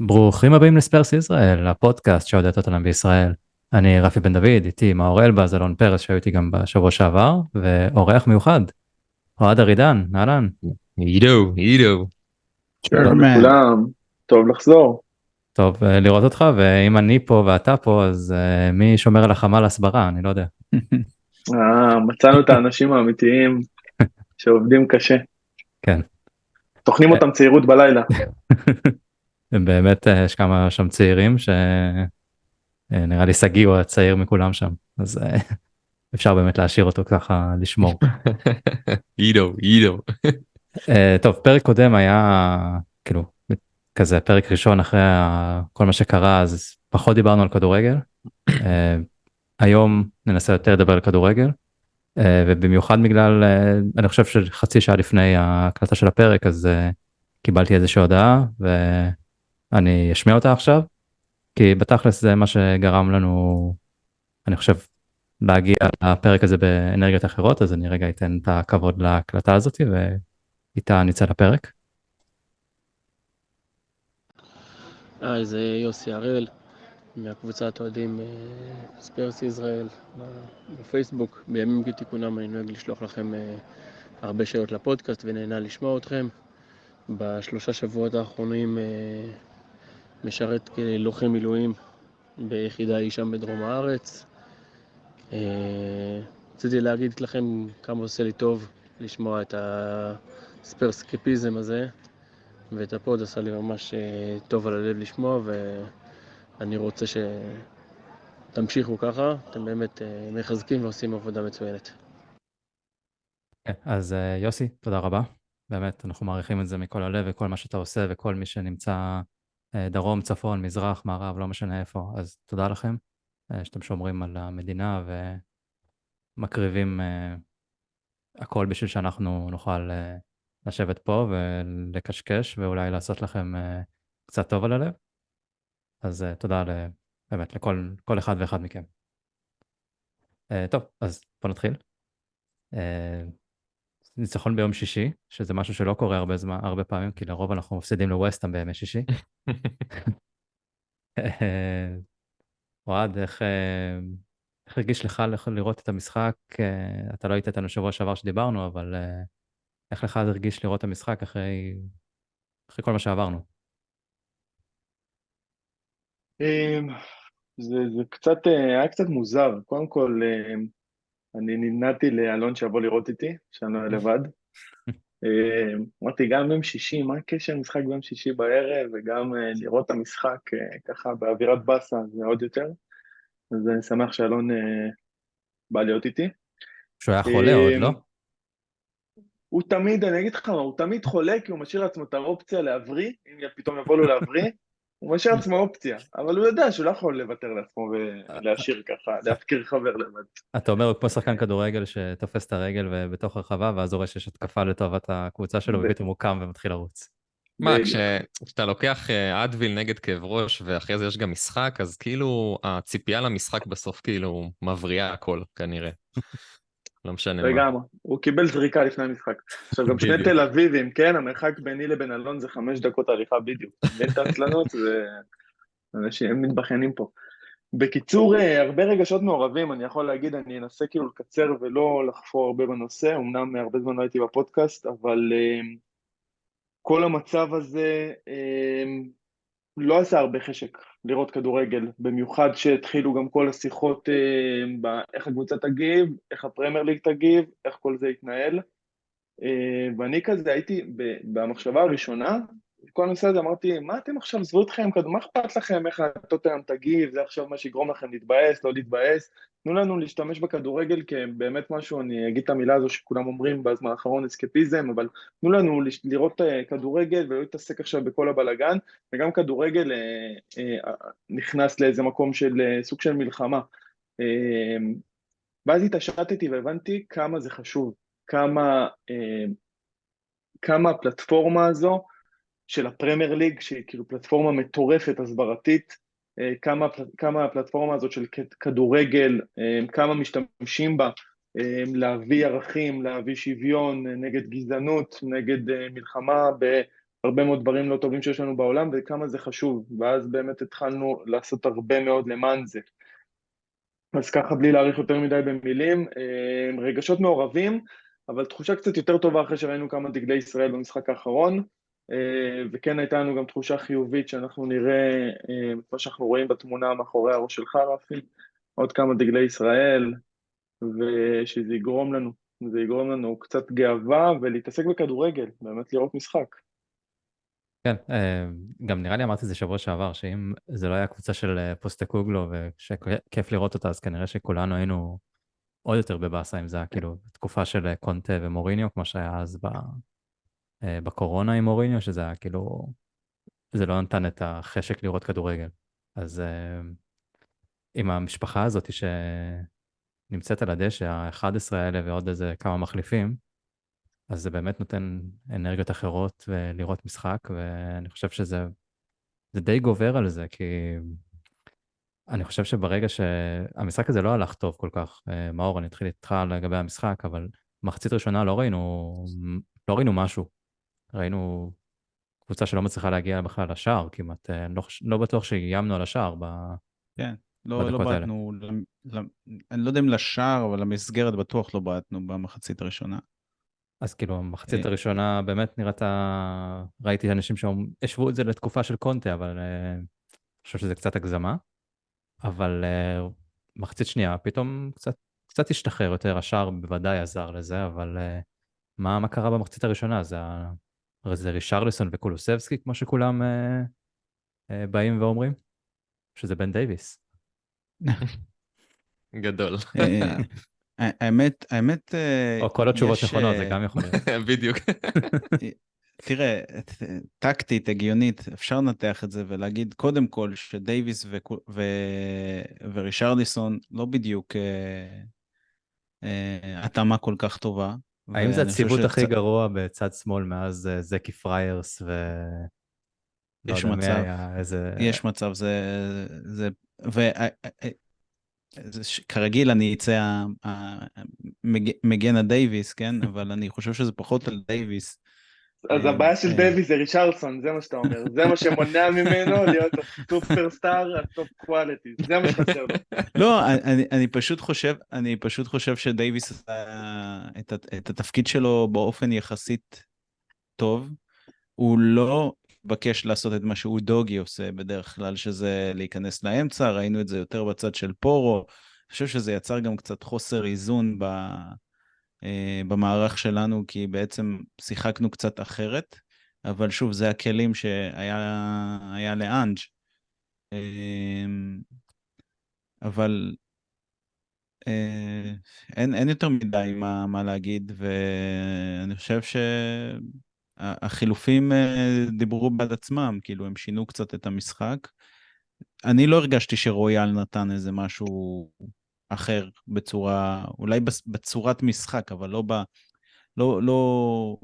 ברוכים הבאים לספרס ישראל, הפודקאסט שעודד אותנו בישראל. אני רפי בן דוד, איתי מאור אלבז, אלון פרס, שהיו איתי גם בשבוע שעבר, ואורח מיוחד, אוהד ארידן, אהלן. עידו. שלום Sherman. לכולם, טוב לחזור. טוב לראות אותך, ואם אני פה ואתה פה, אז מי שומר על החמ"ל הסברה, אני לא יודע. מצאנו את האנשים האמיתיים שעובדים קשה. כן. טוחנים אותם צעירות בלילה. באמת יש כמה שם צעירים, שנראה לי סגי הוא הצעיר מכולם שם, אז אפשר באמת להשאיר אותו ככה לשמור. עידו. טוב, פרק קודם היה כאילו כזה פרק ראשון אחרי כל מה שקרה, אז פחות דיברנו על כדורגל. היום ננסה יותר לדבר על כדורגל, ובמיוחד בגלל, אני חושב שחצי שעה לפני ההקלטה של הפרק, אז קיבלתי איזושהי הודעה, ואני אשמיע אותה עכשיו, כי בתכלס זה מה שגרם לנו, אני חושב, להגיע לפרק הזה באנרגיות אחרות, אז אני רגע אתן את הכבוד להקלטה הזאת, ואיתה נצא לפרק. זה יוסי הראל מהקבוצת אוהדים ספרס ישראל בפייסבוק. בימים כתיקונם אני נוהג לשלוח לכם הרבה שאלות לפודקאסט ונהנה לשמוע אתכם. בשלושה שבועות האחרונים משרת כלוחם מילואים ביחידה אי שם בדרום הארץ. רציתי להגיד לכם כמה עושה לי טוב לשמוע את הספרסקפיזם הזה, ואת הפוד עשה לי ממש טוב על הלב לשמוע, ואני רוצה שתמשיכו ככה, אתם באמת מחזקים ועושים עבודה מצוינת. אז יוסי, תודה רבה. באמת, אנחנו מעריכים את זה מכל הלב, וכל מה שאתה עושה, וכל מי שנמצא דרום, צפון, מזרח, מערב, לא משנה איפה, אז תודה לכם, שאתם שומרים על המדינה ומקריבים הכל בשביל שאנחנו נוכל לשבת פה ולקשקש, ואולי לעשות לכם קצת טוב על הלב. אז תודה באמת לכל אחד ואחד מכם. טוב, אז בוא נתחיל. ניצחון ביום שישי, שזה משהו שלא קורה הרבה פעמים, כי לרוב אנחנו מפסידים לווסטהאם בימי שישי. אוהד, איך הרגיש לך לראות את המשחק? אתה לא היית איתנו שבוע שעבר שדיברנו, אבל איך לך הרגיש לראות את המשחק אחרי כל מה שעברנו? זה קצת, היה קצת מוזר. קודם כל, אני נמנעתי לאלון שיבוא לראות איתי, שאני לא אהיה לבד. אמרתי, גם ביום שישי, מה הקשר משחק ביום שישי בערב, וגם לראות את המשחק ככה באווירת בסה, זה עוד יותר. אז אני שמח שאלון בא להיות איתי. שהוא היה חולה עוד, לא? הוא תמיד, אני אגיד לך מה, הוא תמיד חולה כי הוא משאיר לעצמו את האופציה להבריא, אם פתאום יבוא לו להבריא, הוא משאיר לעצמו אופציה, אבל הוא יודע שהוא לא יכול לוותר לעצמו ולהשאיר ככה, להפקיר חבר לבד. אתה אומר, הוא כמו שחקן כדורגל שתופס את הרגל בתוך הרחבה, ואז הוא רואה שיש התקפה לטובת הקבוצה שלו, ופתאום הוא קם ומתחיל לרוץ. מה, כשאתה לוקח אדוויל נגד כאב ראש, ואחרי זה יש גם משחק, אז כאילו הציפייה למשחק בסוף כאילו מבריאה הכל, כנראה. לא משנה מה. וגם, הוא קיבל זריקה לפני המשחק. עכשיו גם שני בדיוק. תל אביבים, כן, המרחק ביני לבין אלון זה 5 דקות הליכה בדיוק. בין את העצלנות, אנשים הם מתבחנים פה. בקיצור, הרבה רגשות מעורבים, אני יכול להגיד, אני אנסה כאילו לקצר ולא לחפור הרבה בנושא, אמנם הרבה זמן לא הייתי בפודקאסט, אבל כל המצב הזה לא עשה הרבה חשק לראות כדורגל, במיוחד שהתחילו גם כל השיחות איך הקבוצה תגיב, איך הפרמייר ליג תגיב, איך כל זה יתנהל, ואני כזה הייתי במחשבה הראשונה, כל הנושא הזה אמרתי, מה אתם עכשיו, זבו אתכם, מה אכפת לכם, איך הטוטנהאם תגיב, זה עכשיו מה שיגרום לכם להתבאס, לא להתבאס, תנו לנו להשתמש בכדורגל כבאמת משהו, אני אגיד את המילה הזו שכולם אומרים בזמן האחרון, אסקפיזם, אבל תנו לנו לראות כדורגל ולא להתעסק עכשיו בכל הבלגן, וגם כדורגל נכנס לאיזה מקום של סוג של מלחמה, ואז התעשתתי והבנתי כמה זה חשוב, כמה הפלטפורמה הזו של הפרמייר ליג, שהיא כאילו פלטפורמה מטורפת הסברתית, כמה הפלטפורמה הזאת של כדורגל, כמה משתמשים בה, להביא ערכים, להביא שוויון, נגד גזענות, נגד מלחמה הרבה מאוד דברים לא טובים שיש לנו בעולם, וכמה זה חשוב, ואז באמת התחלנו לעשות הרבה מאוד למען זה. אז ככה, בלי להאריך יותר מדי במילים, רגשות מעורבים, אבל תחושה קצת יותר טובה אחרי שראינו כמה דגלי ישראל במשחק האחרון, וכן הייתה לנו גם תחושה חיובית שאנחנו נראה, מה שאנחנו רואים בתמונה מאחורי הראש שלך, רפי, עוד כמה דגלי ישראל, ושזה יגרום לנו, זה יגרום לנו קצת גאווה ולהתעסק בכדורגל, באמת לראות משחק. כן, גם נראה לי אמרתי את זה שבוע שעבר, שאם זה לא היה קבוצה של פוסטקוגלו ושכיף לראות אותה, אז כנראה שכולנו היינו עוד יותר בבאסה אם זה היה כאילו תקופה של קונטה ומוריניו, כמו שהיה אז בקורונה עם מוריניו, שזה היה כאילו, זה לא נתן את החשק לראות כדורגל. אז עם המשפחה הזאת שנמצאת על הדשא, ה-11 האלה ועוד איזה כמה מחליפים, אז זה באמת נותן אנרגיות אחרות ולראות משחק, ואני חושב שזה די גובר על זה, כי אני חושב שברגע שהמשחק הזה לא הלך טוב כל כך, מאור, אני אתחיל איתך לגבי המשחק, אבל מחצית ראשונה לא ראינו משהו. ראינו קבוצה שלא מצליחה להגיע בכלל לשער כמעט, לא בטוח שאיימנו על השער כן, לא בדקות האלה. בעטנו, אני לא יודע אם לשער, אבל למסגרת בטוח לא בעטנו במחצית הראשונה. אז כאילו, המחצית הראשונה באמת נראתה, ראיתי אנשים שהשוו את זה לתקופה של קונטה, אבל אני חושב שזה קצת הגזמה. אבל מחצית שנייה, פתאום קצת השתחרר יותר, השער בוודאי עזר לזה, אבל מה קרה במחצית הראשונה? הרי זה רישרליסון וקולוסבסקי, כמו שכולם באים ואומרים? שזה בן דייוויס. גדול. האמת, או כל התשובות נכונות, זה גם יכול להיות. בדיוק. תראה, טקטית, הגיונית, אפשר לנתח את זה ולהגיד קודם כל שדייוויס ורישרליסון לא בדיוק התאמה כל כך טובה. האם זה הציוות הכי גרוע בצד שמאל מאז זקי פריירס יש יודע מי מצב, היה, איזה... יש מצב, כרגיל אני אצא מגן הדייוויס, כן? אבל אני חושב שזה פחות על דייוויס. אז הבעיה של דייוויס זה רישרלסון, זה מה שאתה אומר. זה מה שמונע ממנו להיות הסופרסטאר, הטופ קואליטי. זה מה שחסר לו. לא, אני פשוט חושב שדייוויס עשה את התפקיד שלו באופן יחסית טוב. הוא לא בקש לעשות את מה שהוא דוגי עושה בדרך כלל, שזה להיכנס לאמצע. ראינו את זה יותר בצד של פורו. אני חושב שזה יצר גם קצת חוסר איזון במערך שלנו, כי בעצם שיחקנו קצת אחרת, אבל שוב, זה הכלים שהיה לאנג'. אבל אין יותר מדי מה להגיד, ואני חושב שהחילופים דיברו בעד עצמם, כאילו הם שינו קצת את המשחק. אני לא הרגשתי שרויאל נתן איזה משהו אחר בצורה, אולי בצורת משחק, אבל לא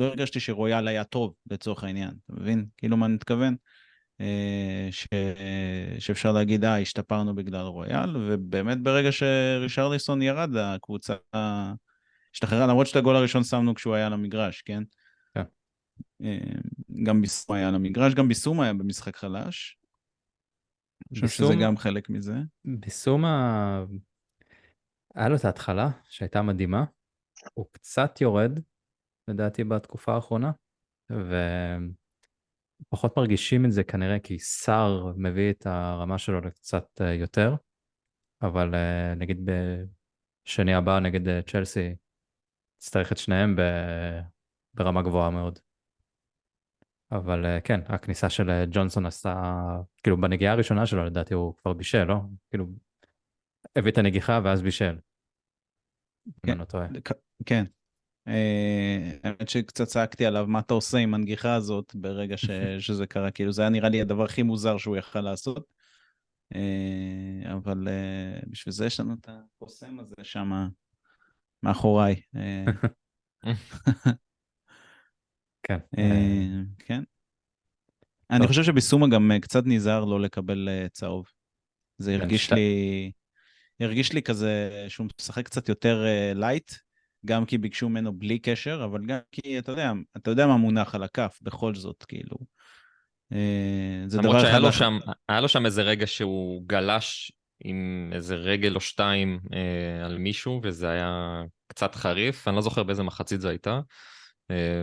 הרגשתי שרויאל היה טוב לצורך העניין, אתה מבין? כאילו מה אני מתכוון? שאפשר להגיד, השתפרנו בגלל רויאל, ובאמת ברגע שרישרליסון ירד, הקבוצה השתחררה, למרות שאת הגול הראשון שמנו כשהוא היה על המגרש, כן? כן. גם ביסום היה על המגרש, גם ביסום היה במשחק חלש. אני חושב שזה גם חלק מזה. ביסום היה לו את ההתחלה שהייתה מדהימה, הוא קצת יורד, לדעתי בתקופה האחרונה, ופחות מרגישים את זה כנראה כי שר מביא את הרמה שלו לקצת יותר, אבל נגיד בשני הבא נגד צ'לסי, תצטרך את שניהם ברמה גבוהה מאוד. אבל כן, הכניסה של ג'ונסון עשתה, כאילו בנגיעה הראשונה שלו לדעתי הוא כבר בישל, לא? כאילו, הביא את הנגיחה ואז בישל. כן, כן. האמת שקצת צעקתי עליו, מה אתה עושה עם הנגיחה הזאת ברגע שזה קרה, כאילו זה היה נראה לי הדבר הכי מוזר שהוא יכל לעשות, אבל בשביל זה יש לנו את הקוסם הזה שם מאחוריי. כן. כן. אני חושב שבסומה גם קצת נזהר לא לקבל צהוב. זה הרגיש לי כזה שהוא משחק קצת יותר לייט, גם כי ביקשו ממנו בלי קשר, אבל גם כי אתה יודע מה מונח על הכף, בכל זאת, כאילו. זה למרות דבר שהיה אחד. היה לו שם איזה רגע שהוא גלש עם איזה רגל או שתיים על מישהו, וזה היה קצת חריף, אני לא זוכר באיזה מחצית זו הייתה,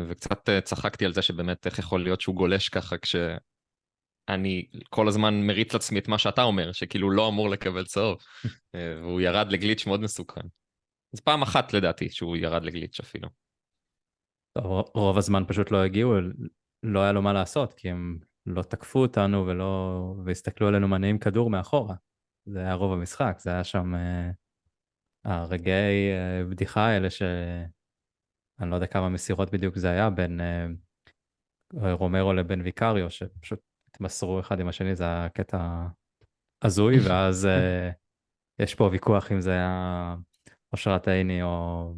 וקצת צחקתי על זה שבאמת איך יכול להיות שהוא גולש ככה, כשאני כל הזמן מריץ לעצמי את מה שאתה אומר, שכאילו לא אמור לקבל צהוב, והוא ירד לגליץ' מאוד מסוכן. אז פעם אחת לדעתי שהוא ירד לגליץ' אפילו. טוב, רוב הזמן פשוט לא הגיעו, לא היה לו מה לעשות, כי הם לא תקפו אותנו והסתכלו עלינו מניעים כדור מאחורה. זה היה רוב המשחק, זה היה שם הרגעי בדיחה האלה אני לא יודע כמה מסירות בדיוק זה היה, בין רומרו לבין ויקריו, שפשוט התמסרו אחד עם השני, זה היה קטע הזוי, ואז יש פה ויכוח אם זה היה אושרת עיני או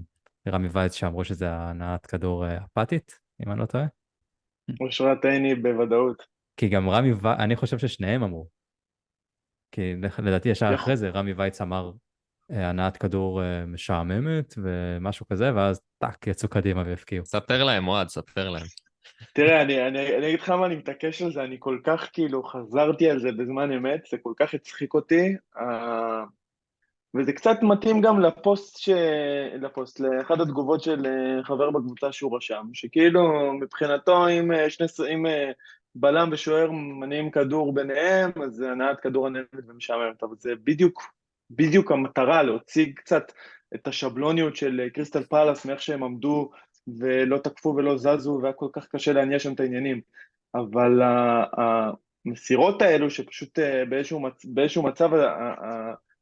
רמי וייץ שאמרו שזה הנעת כדור אפתית, אם אני לא טועה. אושרת עיני בוודאות. כי גם אני חושב ששניהם אמרו. כי לדעתי ישר אחרי זה רמי וייץ אמר הנעת כדור משעממת ומשהו כזה, ואז טק, יצאו קדימה והפקיעו. ספר להם, אוהד, ספר להם. תראה, אני אגיד לך מה אני מתעקש על זה, אני כל כך כאילו חזרתי על זה בזמן אמת, זה כל כך הצחיק אותי, וזה קצת מתאים גם לאחד התגובות של חבר בקבוצה שהוא רשם, שכאילו מבחינתו אם בלם ושוער מניעים כדור ביניהם, אז זה הנעת כדור הנמת ומשעממת, אבל זה בדיוק המטרה, להוציא קצת את השבלוניות של קריסטל פלאס, מאיך שהם עמדו ולא תקפו ולא זזו, והיה כל כך קשה להניע שם את העניינים. אבל המסירות האלו, שפשוט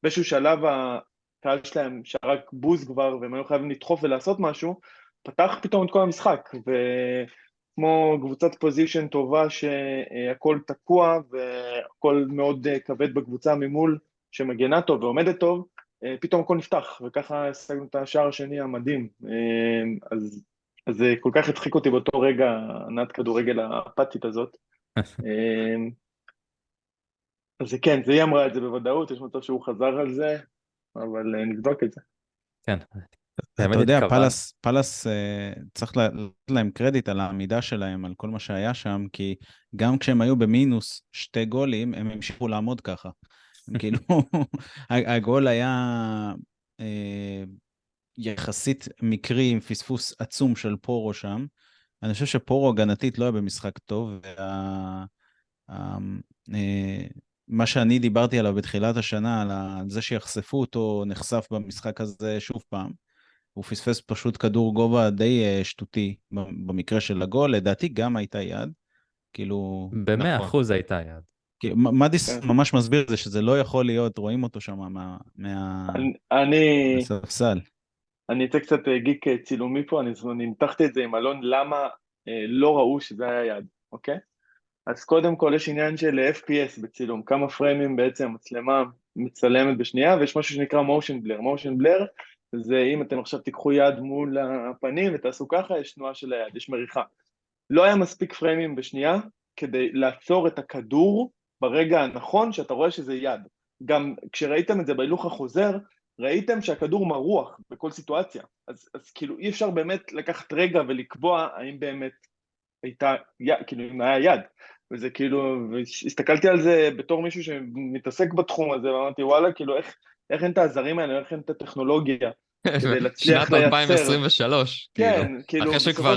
באיזשהו שלב הקהל שלהם שרק בוז כבר, והם היו חייבים לדחוף ולעשות משהו, פתח פתאום את כל המשחק, וכמו קבוצת פוזישן טובה שהכל תקוע, והכל מאוד כבד בקבוצה ממול, שמגנה טוב ועומדת טוב, פתאום הכל נפתח, וככה השגנו את השער השני המדהים. אז זה כל כך הצחיק אותי באותו רגע, הנעת כדורגל האפתית הזאת. אז כן, זה היא אמרה את זה בוודאות, יש מצב שהוא חזר על זה, אבל נבדוק את זה. כן. אתה יודע, פלאס צריך לתת להם קרדיט על העמידה שלהם, על כל מה שהיה שם, כי גם כשהם היו במינוס 2 גולים, הם המשיכו לעמוד ככה. כאילו, הגול היה יחסית מקרי עם פספוס עצום של פורו שם. אני חושב שפורו הגנתית לא היה במשחק טוב, מה שאני דיברתי עליו בתחילת השנה, על זה שיחשפו אותו, נחשף במשחק הזה שוב פעם. הוא פספס פשוט כדור גובה די שטותי במקרה של הגול, לדעתי גם הייתה יד. כאילו... ב100% הייתה יד. מדיס ממש מסביר את זה, שזה לא יכול להיות, רואים אותו שם מהספסל. אני אצא קצת גיק צילומי פה, אני נמתחתי את זה עם אלון, למה לא ראו שזה היה יד, אוקיי? אז קודם כל יש עניין של FPS בצילום, כמה פריימים בעצם המצלמה מצלמת בשנייה, ויש משהו שנקרא motion blur. motion blur זה אם אתם עכשיו תיקחו יד מול הפנים ותעשו ככה, יש תנועה של היד, יש מריחה. לא היה מספיק פריימים בשנייה כדי לעצור את הכדור ברגע הנכון שאתה רואה שזה יד. גם כשראיתם את זה בהילוך החוזר, ראיתם שהכדור מרוח בכל סיטואציה. אז כאילו אי אפשר באמת לקחת רגע ולקבוע האם באמת הייתה יד, כאילו אם היה יד. וזה כאילו, הסתכלתי על זה בתור מישהו שמתעסק בתחום הזה, ואמרתי וואלה, כאילו איך אין את העזרים האלה, איך אין את את כדי להצליח לייצר. שנת 2023, כן, כאילו, אחרי שכבר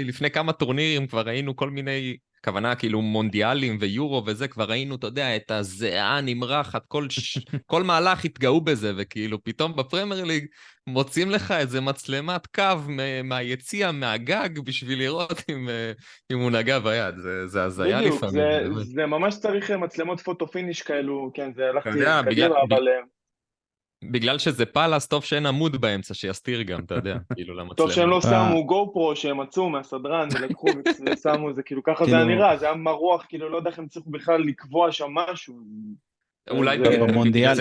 לפני כמה טורנירים כבר ראינו כל מיני, כוונה כאילו מונדיאלים ויורו וזה, כבר ראינו, אתה יודע, את הזיעה נמרחת, כל מהלך התגאו בזה, וכאילו פתאום בפרמייר ליג מוצאים לך איזה מצלמת קו מהיציע, מהגג, בשביל לראות אם הוא נגע ביד, זה הזיה לפעמים. זה ממש צריך מצלמות פוטופיניש כאלו, כן, זה הלכתי קדימה, אבל... בגלל שזה פלאס, טוב שאין עמוד באמצע, שיסתיר גם, אתה יודע, כאילו למצלמה. טוב שהם לא שמו גו פרו, שהם מצאו מהסדרן, ולקחו ושמו, זה כאילו ככה זה היה נראה, זה היה מרוח, כאילו לא יודע איך הם צריכו בכלל לקבוע שם משהו. אולי במונדיאל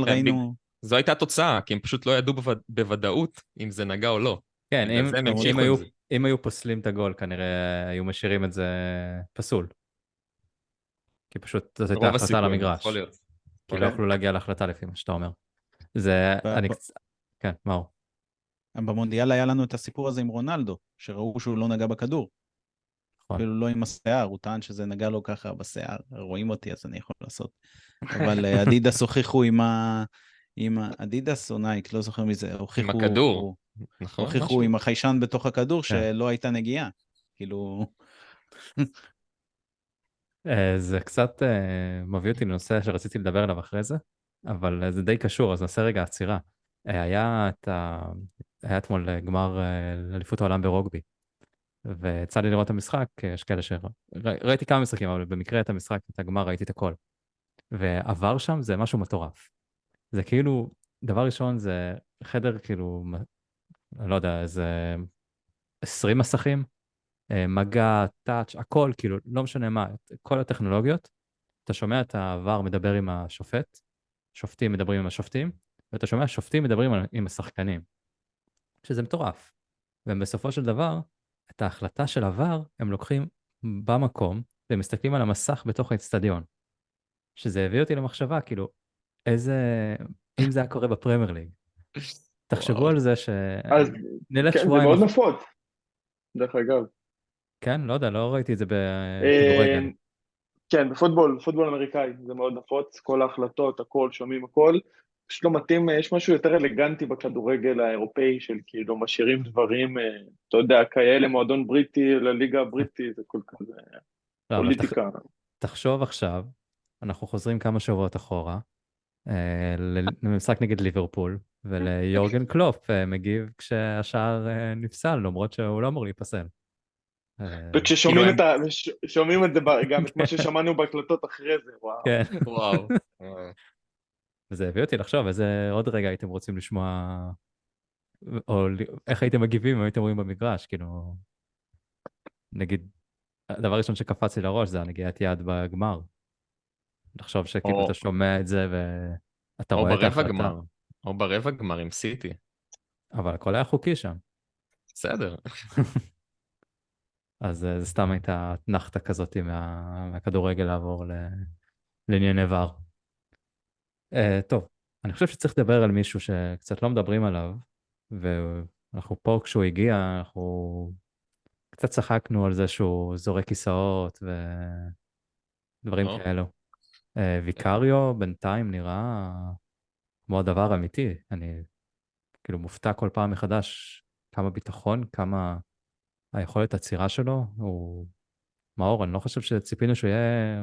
ראינו... זו הייתה תוצאה, כי הם פשוט לא ידעו בוודאות אם זה נגע או לא. כן, אם היו פוסלים את הגול, כנראה היו משאירים את זה פסול. כי פשוט זאת הייתה החלטה על המגרש. כי לא יכלו להגיע להחלטה לפי מה שאתה אומר. זה, כן, מאור. במונדיאל היה לנו את הסיפור הזה עם רונלדו, שראו שהוא לא נגע בכדור. נכון. אפילו לא עם השיער, הוא טען שזה נגע לו ככה בשיער, רואים אותי אז אני יכול לעשות. אבל אדידס הוכיחו עם אדידס או נייק, לא זוכר מי זה, עם הכדור, נכון? הוכיחו עם החיישן בתוך הכדור כן. שלא הייתה נגיעה. כאילו, זה קצת מביא אותי לנושא שרציתי לדבר עליו אחרי זה, אבל זה די קשור, אז נעשה רגע עצירה. היה אתמול גמר אליפות העולם ברוגבי, ויצא לי לראות את המשחק, יש כאלה ראיתי כמה משחקים, אבל במקרה את המשחק, את הגמר, ראיתי את הכל. ועבר שם זה משהו מטורף. זה כאילו, דבר ראשון זה חדר כאילו, אני לא יודע, איזה 20 מסכים, מגע, טאץ', הכל, כאילו, לא משנה מה, כל הטכנולוגיות. אתה שומע את העבר מדבר עם השופט, שופטים מדברים עם השופטים, ואתה שומע שופטים מדברים עם השחקנים, שזה מטורף. ובסופו של דבר, את ההחלטה של עבר, הם לוקחים במקום, והם מסתכלים על המסך בתוך האצטדיון. שזה הביא אותי למחשבה, כאילו, אם זה היה קורה בפרמייר ליג. תחשבו על זה אז שנלך כן, זה שבועיים מאוד נפוץ, דרך אגב. כן, לא יודע, לא ראיתי את זה בכדורגל. כן, בפוטבול אמריקאי זה מאוד נפוץ, כל ההחלטות, הכל, שומעים הכל. פשוט לא מתאים, יש משהו יותר אלגנטי בכדורגל האירופאי של כאילו משאירים דברים, אתה יודע, כאלה מועדון בריטי לליגה הבריטית, זה כל כזה לא, אבל פוליטיקה. תחשוב עכשיו, אנחנו חוזרים כמה שבועות אחורה, למשחק נגד ליברפול, וליורגן קלופ מגיב כשהשער נפסל, למרות שהוא לא אמור להיפסל. וכששומעים כאילו שומעים את זה גם את מה ששמענו בהקלטות אחרי זה, וואו. כן. וואו. וזה הביא אותי לחשוב איזה עוד רגע הייתם רוצים לשמוע, או איך הייתם מגיבים אם הייתם רואים במגרש, כאילו, נגיד, הדבר הראשון שקפץ לי לראש זה הנגיעת יד בגמר. לחשוב שכאילו אתה שומע את זה ואתה או רואה את ברבע ההחלטה. גמר, או ברבע גמר עם סיטי. אבל הכל היה חוקי שם. בסדר. אז זה סתם הייתה נחתה כזאת מהכדורגל לעבור לענייני עבר. טוב, אני חושב שצריך לדבר על מישהו שקצת לא מדברים עליו, ואנחנו פה כשהוא הגיע, אנחנו קצת צחקנו על זה שהוא זורק כיסאות ודברים או. כאלו. ויקריו בינתיים נראה כמו הדבר אמיתי. אני כאילו מופתע כל פעם מחדש כמה ביטחון, כמה היכולת הצירה שלו. מאור, אני לא חושב שציפינו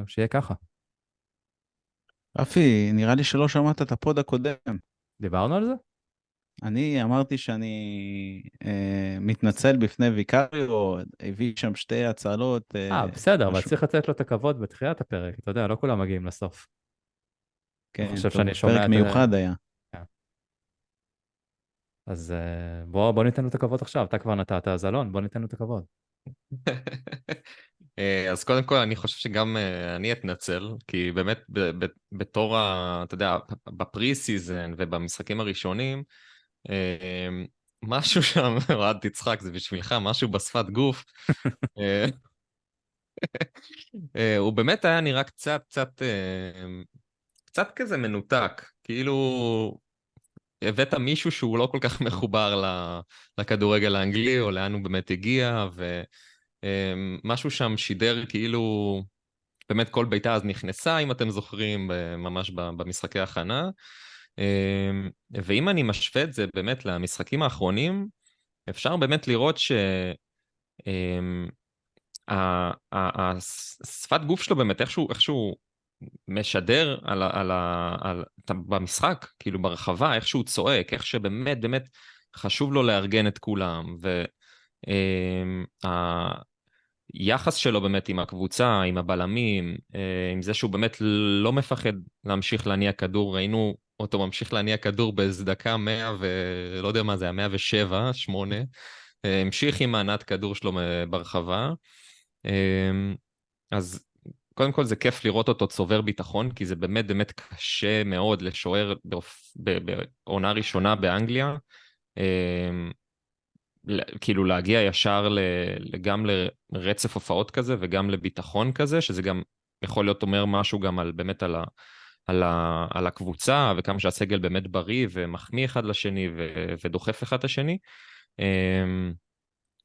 שיהיה ככה. רפי, נראה לי שלא שמעת את הפוד הקודם. דיברנו על זה? אני אמרתי שאני מתנצל בפני ויקריו, הביא שם שתי הצלות. בסדר, אבל צריך לתת לו את הכבוד בתחילת הפרק. אתה יודע, לא כולם מגיעים לסוף. כן, אני חושב טוב, שאני שומע פרק מיוחד היה. אז בוא ניתן לו את הכבוד עכשיו. אתה כבר נתת, אז אלון, בוא ניתן לו את הכבוד. אז קודם כל אני חושב שגם אני אתנצל, כי באמת בתור, אתה יודע, בפרי סיזן ובמשחקים הראשונים, משהו שם, אוהד תצחק, זה בשבילך, משהו בשפת גוף, הוא באמת היה נראה קצת כזה מנותק, כאילו הבאת מישהו שהוא לא כל כך מחובר לכדורגל האנגלי, או לאן הוא באמת הגיע, ומשהו שם שידר כאילו, באמת כל ביתה אז נכנסה, אם אתם זוכרים, ממש במשחקי הכנה, ואם אני משווה את זה באמת למשחקים האחרונים, אפשר באמת לראות השפת גוף שלו באמת איכשהו משדר במשחק, כאילו ברחבה, איך שהוא צועק, איך שבאמת באמת חשוב לו לארגן את כולם, והיחס שלו באמת עם הקבוצה, עם הבלמים, עם זה שהוא באמת לא מפחד להמשיך להניע כדור, ראינו אותו ממשיך להניע כדור באיזה דקה 100 ולא יודע מה זה, 107, 8, המשיך עם מענת כדור שלו ברחבה, אז קודם כל זה כיף לראות אותו צובר ביטחון, כי זה באמת באמת קשה מאוד לשוער בעונה ראשונה באנגליה, כאילו להגיע ישר גם לרצף הופעות כזה וגם לביטחון כזה, שזה גם יכול להיות אומר משהו גם באמת על הקבוצה, וכמה שהסגל באמת בריא ומחמיא אחד לשני ודוחף אחד לשני.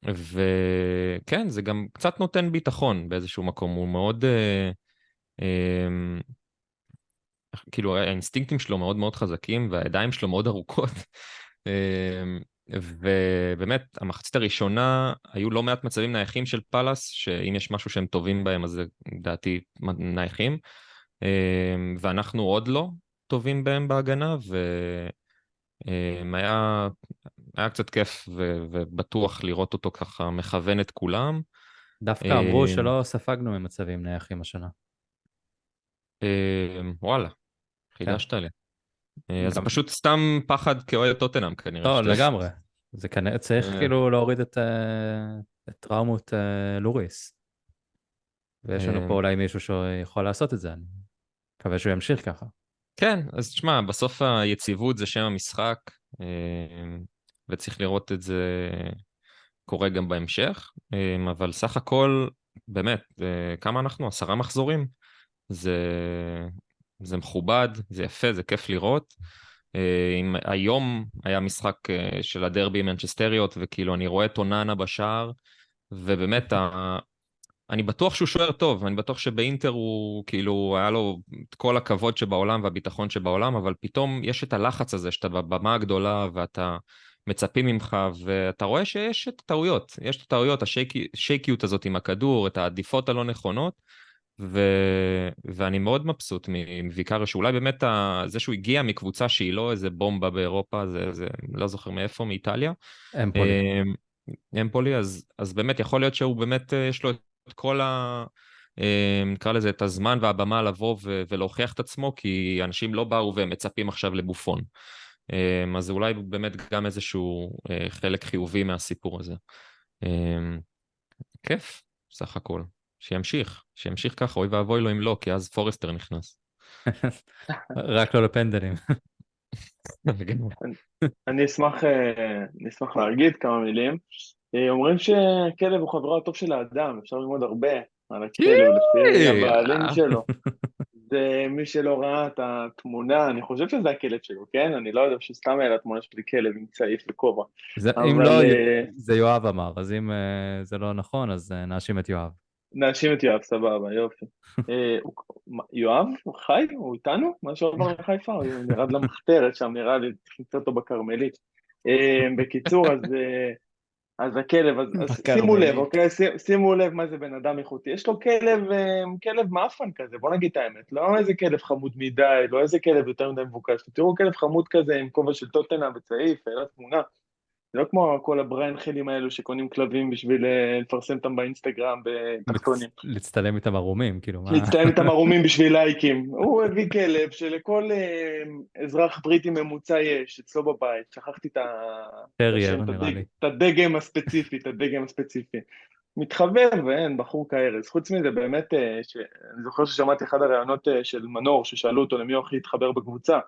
וכן, זה גם קצת נותן ביטחון באיזשהו מקום, הוא מאוד, כאילו האינסטינקטים שלו מאוד מאוד חזקים, והידיים שלו מאוד ארוכות, ובאמת, המחצית הראשונה, היו לא מעט מצבים נייחים של פלאס, שאם יש משהו שהם טובים בהם, אז זה דעתי נייחים, ואנחנו עוד לא טובים בהם בהגנה, היה קצת כיף ובטוח לראות אותו ככה מכוון את כולם. דווקא אמרו שלא ספגנו ממצבים נייחים השנה. וואלה, כן. חידשת לי. אז זה גם- פשוט סתם פחד כאוהד טוטנהאם כנראה. לא, שאתה- לגמרי. זה כנראה צריך כאילו להוריד את טראומות לוריס. ויש לנו פה אולי מישהו שיכול לעשות את זה, אני מקווה שהוא ימשיך ככה. כן, אז תשמע, בסוף היציבות זה שם המשחק, וצריך לראות את זה קורה גם בהמשך, אבל סך הכל, באמת, כמה אנחנו? 10 מחזורים. זה מכובד, זה יפה, זה כיף לראות. היום היה משחק של הדרבי מנצ'סטריות, וכאילו אני רואה את אוננה בשער, ובאמת, אני בטוח שהוא שוער טוב, אני בטוח שבאינטר הוא כאילו, היה לו את כל הכבוד שבעולם והביטחון שבעולם, אבל פתאום יש את הלחץ הזה, שאתה בבמה הגדולה, ואתה מצפים ממך, ואתה רואה שיש את הטעויות, יש את הטעויות, השייקיות הזאת עם הכדור, את העדיפות הלא נכונות, ואני מאוד מבסוט מוויקריו, שאולי באמת זה שהוא הגיע מקבוצה שהיא לא איזה בומבה באירופה, זה לא זוכר מאיפה, מאיטליה. אמפולי. אמפולי, אז באמת יכול להיות שהוא באמת, יש לו את כל נקרא לזה, את הזמן והבמה לבוא ולהוכיח את עצמו, כי אנשים לא באו והם מצפים עכשיו לבופון. אז אולי באמת גם איזשהו חלק חיובי מהסיפור הזה. כיף, סך הכל. שימשיך ככה, אוי ואבוי לו אם לא, כי אז פורסטר נכנס. רק לא לפנדלים. אני אשמח להגיד כמה מילים. אומרים שכלב הוא חברו הטוב של האדם, אפשר ללמוד הרבה על הכלב לפי הבעלים שלו. זה מי שלא ראה את התמונה, אני חושב שזה הכלב שלו, כן? אני לא יודע שסתם היה לתמונה שלי כלב עם צעיף וכובע. אם לא, זה יואב אמר, אז אם זה לא נכון, אז נאשים את יואב. נאשים את יואב, סבבה, יופי. יואב, הוא חי? הוא איתנו? מה שעבר לחיפה? הוא נרד למחתרת שם, נראה לי, צריך למצוא אותו בכרמלית. בקיצור, אז הכלב, אז שימו לב, אוקיי? שימו לב מה זה בן אדם איכותי. יש לו כלב מאפן כזה, בוא נגיד את האמת. לא איזה כלב חמוד מדי, לא איזה כלב יותר מדי מבוקש. תראו כלב חמוד כזה עם כובע של טוטנהאם וצעיף, העלה תמונה. זה לא כמו כל הבריין חילים האלו שקונים כלבים בשביל לפרסם אותם באינסטגרם בתחתונים. להצטלם איתם ערומים, כאילו מה? להצטלם איתם ערומים בשביל לייקים. הוא הביא כלב שלכל אזרח בריטי ממוצע יש, אצלו בבית. שכחתי טרייר, נראה לי. את הדגם הספציפי. מתחבר ואין, בחור כארז. חוץ מזה, באמת, אני זוכר ששמעתי אחד הראיונות של מנור, ששאלו אותו למי הוא הכי התחבר בקבוצה,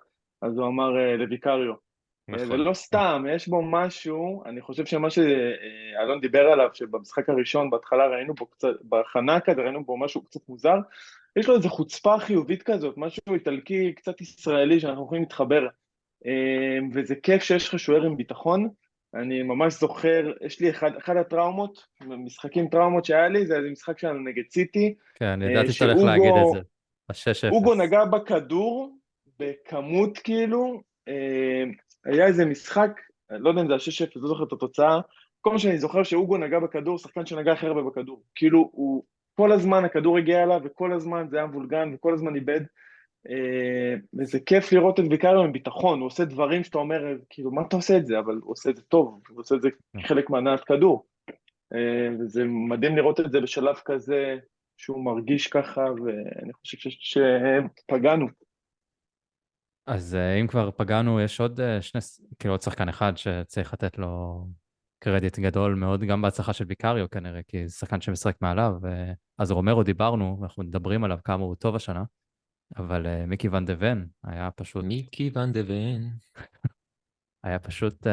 אז הוא אמר לוויקריו. ולא סתם, יש בו משהו, אני חושב שמה שאלון דיבר עליו, שבמשחק הראשון, בהתחלה ראינו בו קצת, בהכנה כזה ראינו בו משהו קצת מוזר, יש לו איזו חוצפה חיובית כזאת, משהו איטלקי, קצת ישראלי, שאנחנו יכולים להתחבר, וזה כיף שיש לך שוער עם ביטחון. אני ממש זוכר, יש לי אחד הטראומות, משחקים טראומות שהיה לי, זה משחק שלנו נגד סיטי. כן, ידעתי שאתה הולך להגיד את זה. ה-6-0. אוגו נגע בכדור, בכמות כאילו, היה איזה משחק, לא יודע אם זה ה-6-0, לא זוכר את התוצאה, כל מה שאני זוכר שאוגו נגע בכדור, שחקן שנגע הכי הרבה בכדור. כאילו, הוא, כל הזמן הכדור הגיע אליו, וכל הזמן זה היה מבולגן, וכל הזמן איבד, וזה כיף לראות את ויקריו עם ביטחון, הוא עושה דברים שאתה אומר, כאילו, מה אתה עושה את זה? אבל הוא עושה את זה טוב, הוא עושה את זה חלק מהנעת כדור. וזה מדהים לראות את זה בשלב כזה, שהוא מרגיש ככה, ואני חושב שפגענו. אז אם כבר פגענו, יש עוד כאילו עוד שחקן אחד שצריך לתת לו קרדיט גדול מאוד, גם בהצלחה של ויקריו כנראה, כי זה שחקן שמשחק מעליו, אז רומרו דיברנו, אנחנו מדברים עליו כמה הוא טוב השנה, אבל מיקי ון דה ון היה פשוט... מיקי ון דה ון. היה פשוט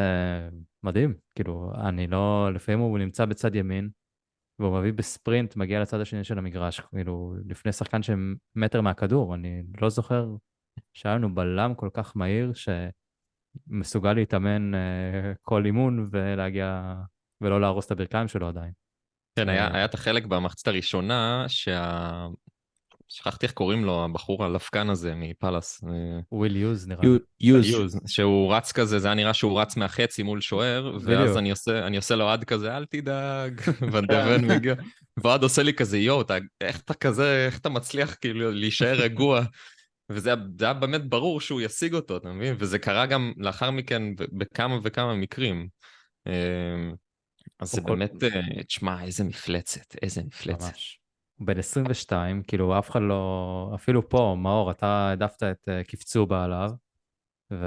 מדהים, כאילו, אני לא... לפעמים הוא נמצא בצד ימין, והוא מביא בספרינט, מגיע לצד השני של המגרש, כאילו, לפני שחקן שמטר מהכדור, אני לא זוכר שהיה לנו בלם כל כך מהיר, שמסוגל להתאמן כל אימון ולהגיע, ולא להרוס את הברכיים שלו עדיין. כן, היה את החלק במחצית הראשונה, שכחתי איך קוראים לו, הבחור הלפקן הזה מפלס. וויל יוז נראה לי. יוז. שהוא רץ כזה, זה היה נראה שהוא רץ מהחצי מול שוער, ואז אני עושה לו עד כזה, אל תדאג, ונדבן מגיע, ועד עושה לי כזה, יו, איך אתה מצליח כאילו להישאר רגוע, וזה היה באמת ברור שהוא ישיג אותו, אתה מבין? וזה קרה גם לאחר מכן בכמה וכמה מקרים. אז זה באמת, תשמע, איזה מפלצת, איזה מפלצת. ממש. בן 22, כאילו אף אחד לא, אפילו פה, מאור, אתה העדפת את קפצובה עליו.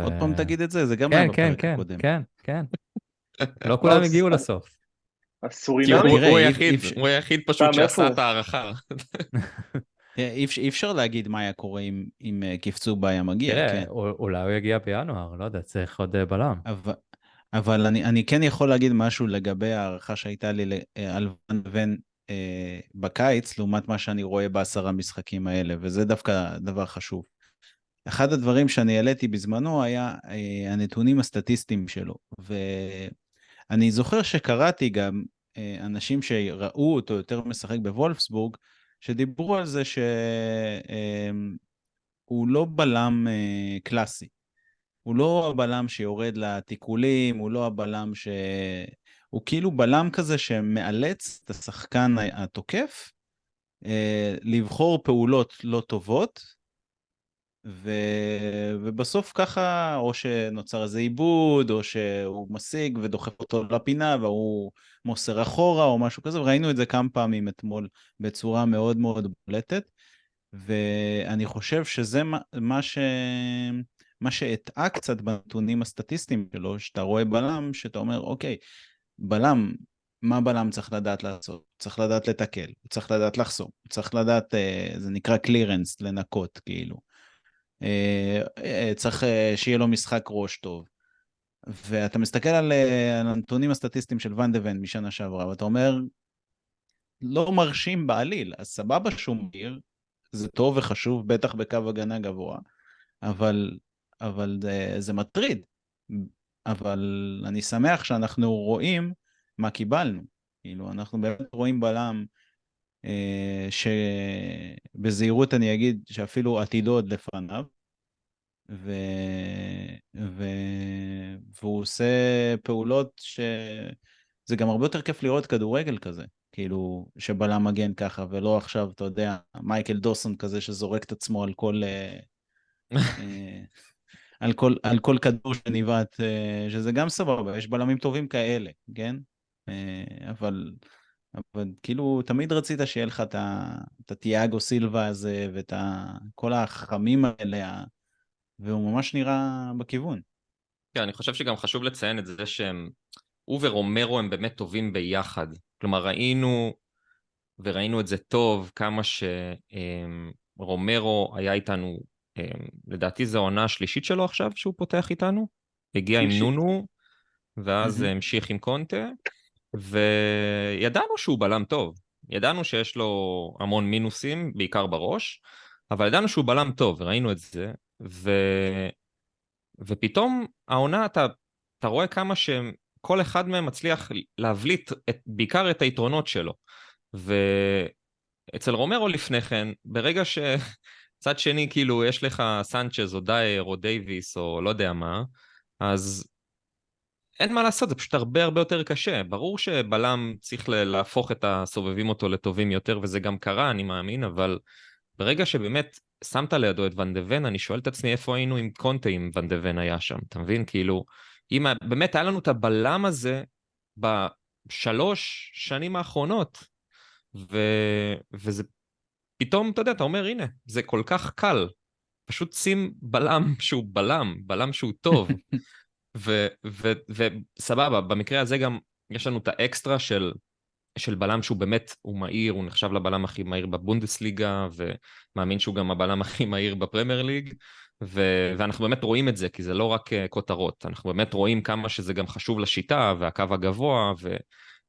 עוד פעם תגיד את זה, זה גם היה בפרק הקודם. כן. לא כולם הגיעו לסוף. הסורינמי? הוא היחיד פשוט שעשה את הערכה. אי אפשר להגיד מה היה קורה אם קפצובה היה מגיע. תראה, אולי הוא יגיע בינואר, לא יודע, צריך עוד בלם. אבל אני כן יכול להגיד משהו לגבי הערכה שהייתה לי על ון דבן בקיץ, לעומת מה שאני רואה ב10 משחקים האלה, וזה דווקא דבר חשוב. אחד הדברים שאני העליתי בזמנו היה הנתונים הסטטיסטיים שלו, ואני זוכר שקראתי גם אנשים שראו אותו יותר משחק בוולפסבורג, שדיברו על זה שהוא לא בלם קלאסי. הוא לא הבלם שיורד לתיקולים, הוא לא הבלם הוא כאילו בלם כזה שמאלץ את השחקן התוקף לבחור פעולות לא טובות, ובסוף ככה, או שנוצר איזה עיבוד, או שהוא משיג ודוחף אותו לפינה, והוא מוסר אחורה, או משהו כזה, וראינו את זה כמה פעמים אתמול בצורה מאוד מאוד בולטת, ואני חושב שזה מה שהטעה קצת בנתונים הסטטיסטיים שלו, שאתה רואה בלם, שאתה אומר, אוקיי, בלם, מה בלם צריך לדעת לעשות? צריך לדעת לתקל, הוא צריך לדעת לחסום, הוא צריך לדעת, זה נקרא קלירנס, לנקות, כאילו. צריך שיהיה לו משחק ראש טוב. ואתה מסתכל על הנתונים הסטטיסטיים של ון דבן משנה שעברה, ואתה אומר, לא מרשים בעליל, אז סבבה שהוא מהיר, זה טוב וחשוב, בטח בקו הגנה גבוה, אבל זה מטריד. אבל אני שמח שאנחנו רואים מה קיבלנו. כאילו, אנחנו באמת רואים בלם, שבזהירות אני אגיד שאפילו עתידו עוד לפניו, והוא עושה פעולות שזה גם הרבה יותר כיף לראות כדורגל כזה, כאילו שבלם מגן ככה, ולא עכשיו, אתה יודע, מייקל דוסון כזה שזורק את עצמו על כל כדור שניבט, שזה גם סבבה, יש בלמים טובים כאלה, כן? אבל כאילו תמיד רצית שיהיה לך את התיאגו סילבה הזה, ואת כל החכמים האלה, והוא ממש נראה בכיוון. כן, אני חושב שגם חשוב לציין את זה שהם, הוא ורומרו הם באמת טובים ביחד. כלומר, ראינו את זה טוב, כמה שרומרו היה איתנו, לדעתי זו העונה השלישית שלו עכשיו, שהוא פותח איתנו. הגיע עם נונו, ואז המשיך עם קונטה, וידענו שהוא בלם טוב. ידענו שיש לו המון מינוסים, בעיקר בראש, אבל ידענו שהוא בלם טוב, וראינו את זה. ופתאום העונה, אתה רואה כמה שכל אחד מהם מצליח להבליט בעיקר את היתרונות שלו. ואצל רומרו לפני כן, ברגע שצד שני כאילו יש לך סנצ'ז או דייר או דייביס או לא יודע מה, אז אין מה לעשות, זה פשוט הרבה הרבה יותר קשה. ברור שבלם צריך להפוך את הסובבים אותו לטובים יותר, וזה גם קרה, אני מאמין, אבל ברגע שבאמת שמת לידו את ון דבן, אני שואל את עצמי איפה היינו עם קונטה אם ון דבן היה שם, אתה מבין? כאילו, אם באמת היה לנו את הבלם הזה בשלוש שנים האחרונות, וזה פתאום, אתה יודע, אתה אומר, הנה, זה כל כך קל, פשוט שים בלם שהוא בלם שהוא טוב, וסבבה, במקרה הזה גם יש לנו את האקסטרה של בלם שהוא באמת, הוא מהיר, הוא נחשב לבלם הכי מהיר בבונדסליגה, ומאמין שהוא גם הבלם הכי מהיר בפרמייר ליג, ואנחנו באמת רואים את זה, כי זה לא רק כותרות, אנחנו באמת רואים כמה שזה גם חשוב לשיטה, והקו הגבוה,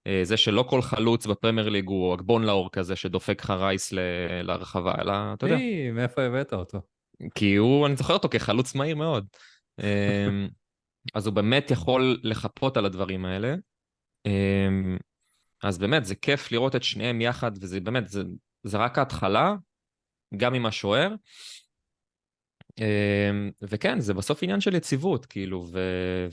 וזה שלא כל חלוץ בפרמייר ליג הוא אגבון לאור כזה, שדופק לך רייס לרחבה, אלא, אתה יודע. מאיפה הבאת אותו? כי אני זוכר אותו כחלוץ מהיר מאוד. אז הוא באמת יכול לחפות על הדברים האלה. אז באמת, זה כיף לראות את שניהם יחד, וזה באמת, זה רק ההתחלה, גם עם השוער. וכן, זה בסוף עניין של יציבות, כאילו,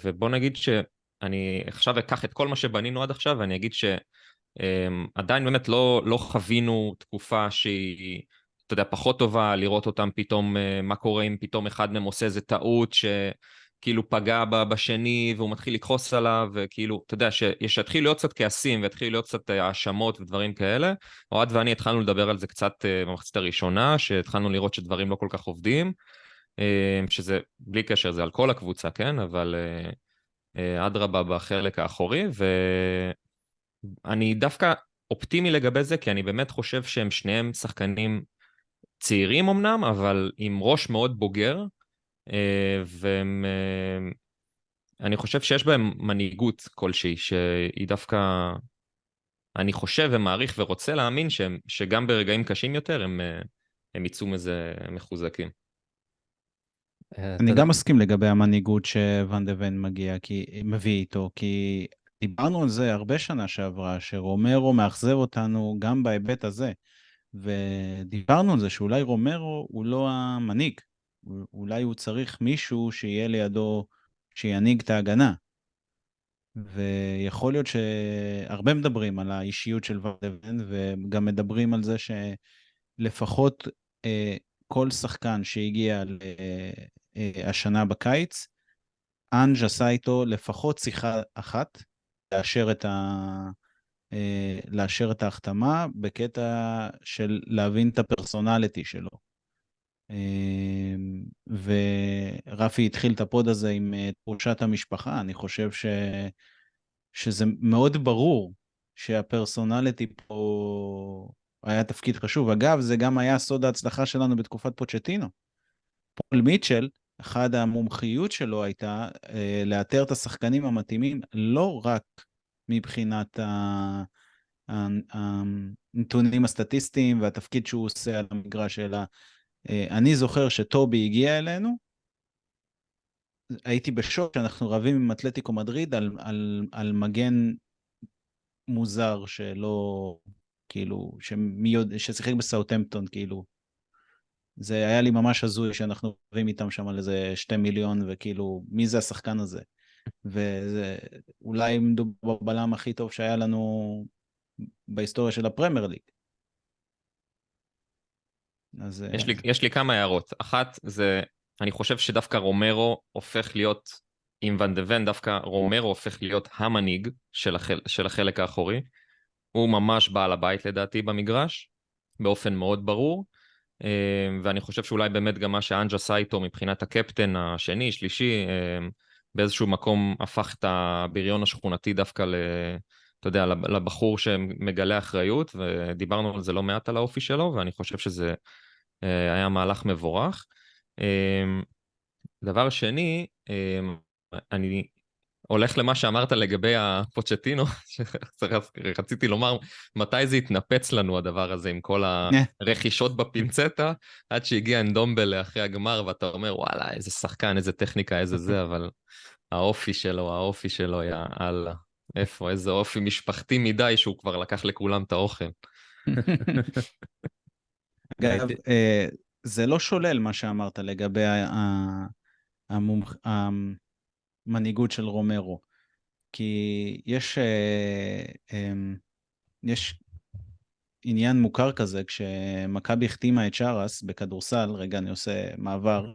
ובוא נגיד שאני עכשיו אקח את כל מה שבנינו עד עכשיו, ואני אגיד שעדיין באמת לא חווינו תקופה שהיא, אתה יודע, פחות טובה, לראות אותם פתאום, מה קורה אם פתאום אחד מהם עושה איזה טעות שכאילו פגע בשני, והוא מתחיל לקחוס עליו, וכאילו, אתה יודע, שיתחיל להיות קצת כעסים, ויתחיל להיות קצת האשמות ודברים כאלה. אוהד ואני התחלנו לדבר על זה קצת במחצית הראשונה, שהתחלנו לראות שדברים לא כל כך עובדים, שזה, בלי קשר, זה על כל הקבוצה, כן? אבל אדרבה בחלק האחורי, ואני דווקא אופטימי לגבי זה, כי אני באמת חושב שהם שניהם שחקנים צעירים אמנם, אבל עם ראש מאוד בוגר, והם, אני חושב שיש בהם מנהיגות כלשהי, שהיא דווקא, אני חושב ומעריך ורוצה להאמין שגם ברגעים קשים יותר הם יצאו מזה מחוזקים. אני גם מסכים לגבי המנהיגות שוואן דה ון מביא איתו, כי דיברנו על זה הרבה שנה שעברה, שרומרו מאכזב אותנו גם בהיבט הזה, ודיברנו על זה שאולי רומרו הוא לא המנהיג, אולי הוא צריך מישהו שיהיה לידו, שינהיג את ההגנה. ויכול להיות שהרבה מדברים על האישיות של וואן דה ון, וגם מדברים על זה שלפחות כל שחקן שהגיע השנה בקיץ, אנג' עשה איתו לפחות שיחה אחת, לאשר את ההחתמה, בקטע של להבין את הפרסונליטי שלו. ורפי התחיל את הפוד הזה עם תחושת המשפחה, אני חושב שזה מאוד ברור שהפרסונליטי פה היה תפקיד חשוב. אגב, זה גם היה סוד ההצלחה שלנו בתקופת פוצ'טינו. פול מיטשל, אחד המומחיות שלו הייתה לאתר את השחקנים המתאימים, לא רק מבחינת הנתונים הסטטיסטיים והתפקיד שהוא עושה על המגרש, אלא אני זוכר שטובי הגיע אלינו, הייתי בשוק שאנחנו רבים עם אתלטיקו מדריד על מגן מוזר שלא, כאילו, ששיחק בסאוטהמפטון, כאילו. זה היה לי ממש הזוי שאנחנו רבים איתם שם על איזה 2 מיליון, וכאילו, מי זה השחקן הזה? וזה אולי מדובר בבלם הכי טוב שהיה לנו בהיסטוריה של הפרמייר ליג. אז יש לי כמה הערות. אחת זה, אני חושב שדווקא רומרו הופך להיות, עם ואן דה ון, דווקא רומרו הופך להיות המנהיג של החלק האחורי. הוא ממש בעל הבית לדעתי במגרש, באופן מאוד ברור, ואני חושב שאולי באמת גם מה שאנג' עשה איתו מבחינת הקפטן השני, שלישי, באיזשהו מקום הפך את הבריון השכונתי דווקא אתה יודע, לבחור שמגלה אחריות, ודיברנו על זה לא מעט על האופי שלו, ואני חושב שזה היה מהלך מבורך. דבר שני, אני הולך למה שאמרת לגבי הפוצ'טינו, שרציתי לומר, מתי זה התנפץ לנו הדבר הזה עם כל הרכישות בפינצטה, עד שהגיע אנדומבל לאחרי הגמר, ואתה אומר, וואלה, איזה שחקן, איזה טכניקה, איזה זה, אבל האופי שלו, יא אללה. איפה, איזה אופי משפחתי מדי שהוא כבר לקח לכולם את האוכל. אגב, זה לא שולל מה שאמרת לגבי המנהיגות של רומרו, כי יש עניין מוכר כזה, כשמכבי החתימה את שרס בכדורסל, רגע אני עושה מעבר,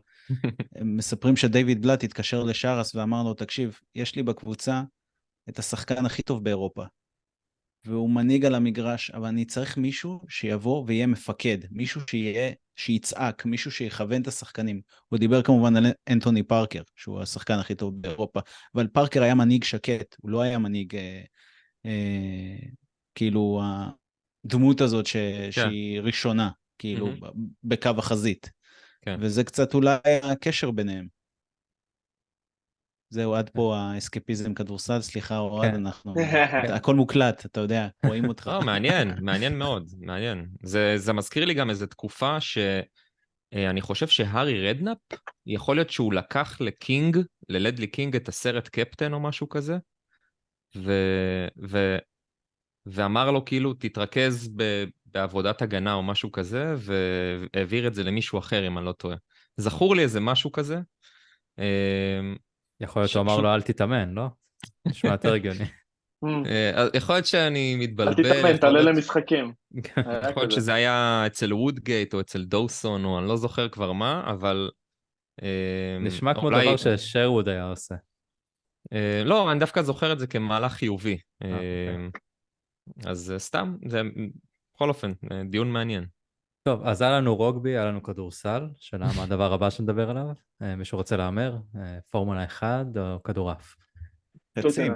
מספרים שדייוויד בלאט התקשר לשרס ואמר לו, תקשיב, יש לי בקבוצה את השחקן הכי טוב באירופה, והוא מנהיג על המגרש, אבל אני צריך מישהו שיבוא ויהיה מפקד, מישהו שיצעק, מישהו שיכוון את השחקנים. הוא דיבר כמובן על אנטוני פארקר, שהוא השחקן הכי טוב באירופה, אבל פארקר היה מנהיג שקט, הוא לא היה מנהיג, כאילו, הדמות הזאת שהיא ראשונה, כאילו, בקו החזית. וזה קצת אולי הקשר ביניהם. זהו, עד פה האסקפיזם כדורסל, סליחה, אוהד, אנחנו, הכל מוקלט, אתה יודע, רואים אותך. מעניין מאוד, מעניין. זה מזכיר לי גם איזו תקופה אני חושב שהארי רדנאפ, יכול להיות שהוא לקח לקינג, ללדלי קינג, את הסרט קפטן או משהו כזה, ו... ו... ואמר לו כאילו, תתרכז בעבודת הגנה או משהו כזה, והעביר את זה למישהו אחר, אם אני לא טועה. זכור לי איזה משהו כזה. יכול להיות שהוא אמר שפשוט, לו, אל תתאמן, לא? נשמע יותר הגיוני. יכול להיות שאני אל מתבלבל, תתאמן, תעלה למשחקים. היה יכול להיות כזה. שזה היה אצל וודגייט או אצל דוסון, או אני לא זוכר כבר מה, אבל נשמע כמו אולי, דבר ששרווד היה עושה. לא, אני דווקא זוכר את זה כמהלך חיובי. אוקיי. אז סתם, זה בכל אופן, דיון מעניין. טוב, אז היה לנו רוגבי, היה לנו כדורסל, שאלה מה הדבר הבא שנדבר עליו. מישהו רוצה להמר? פורמולה 1 או כדורעף? חצים.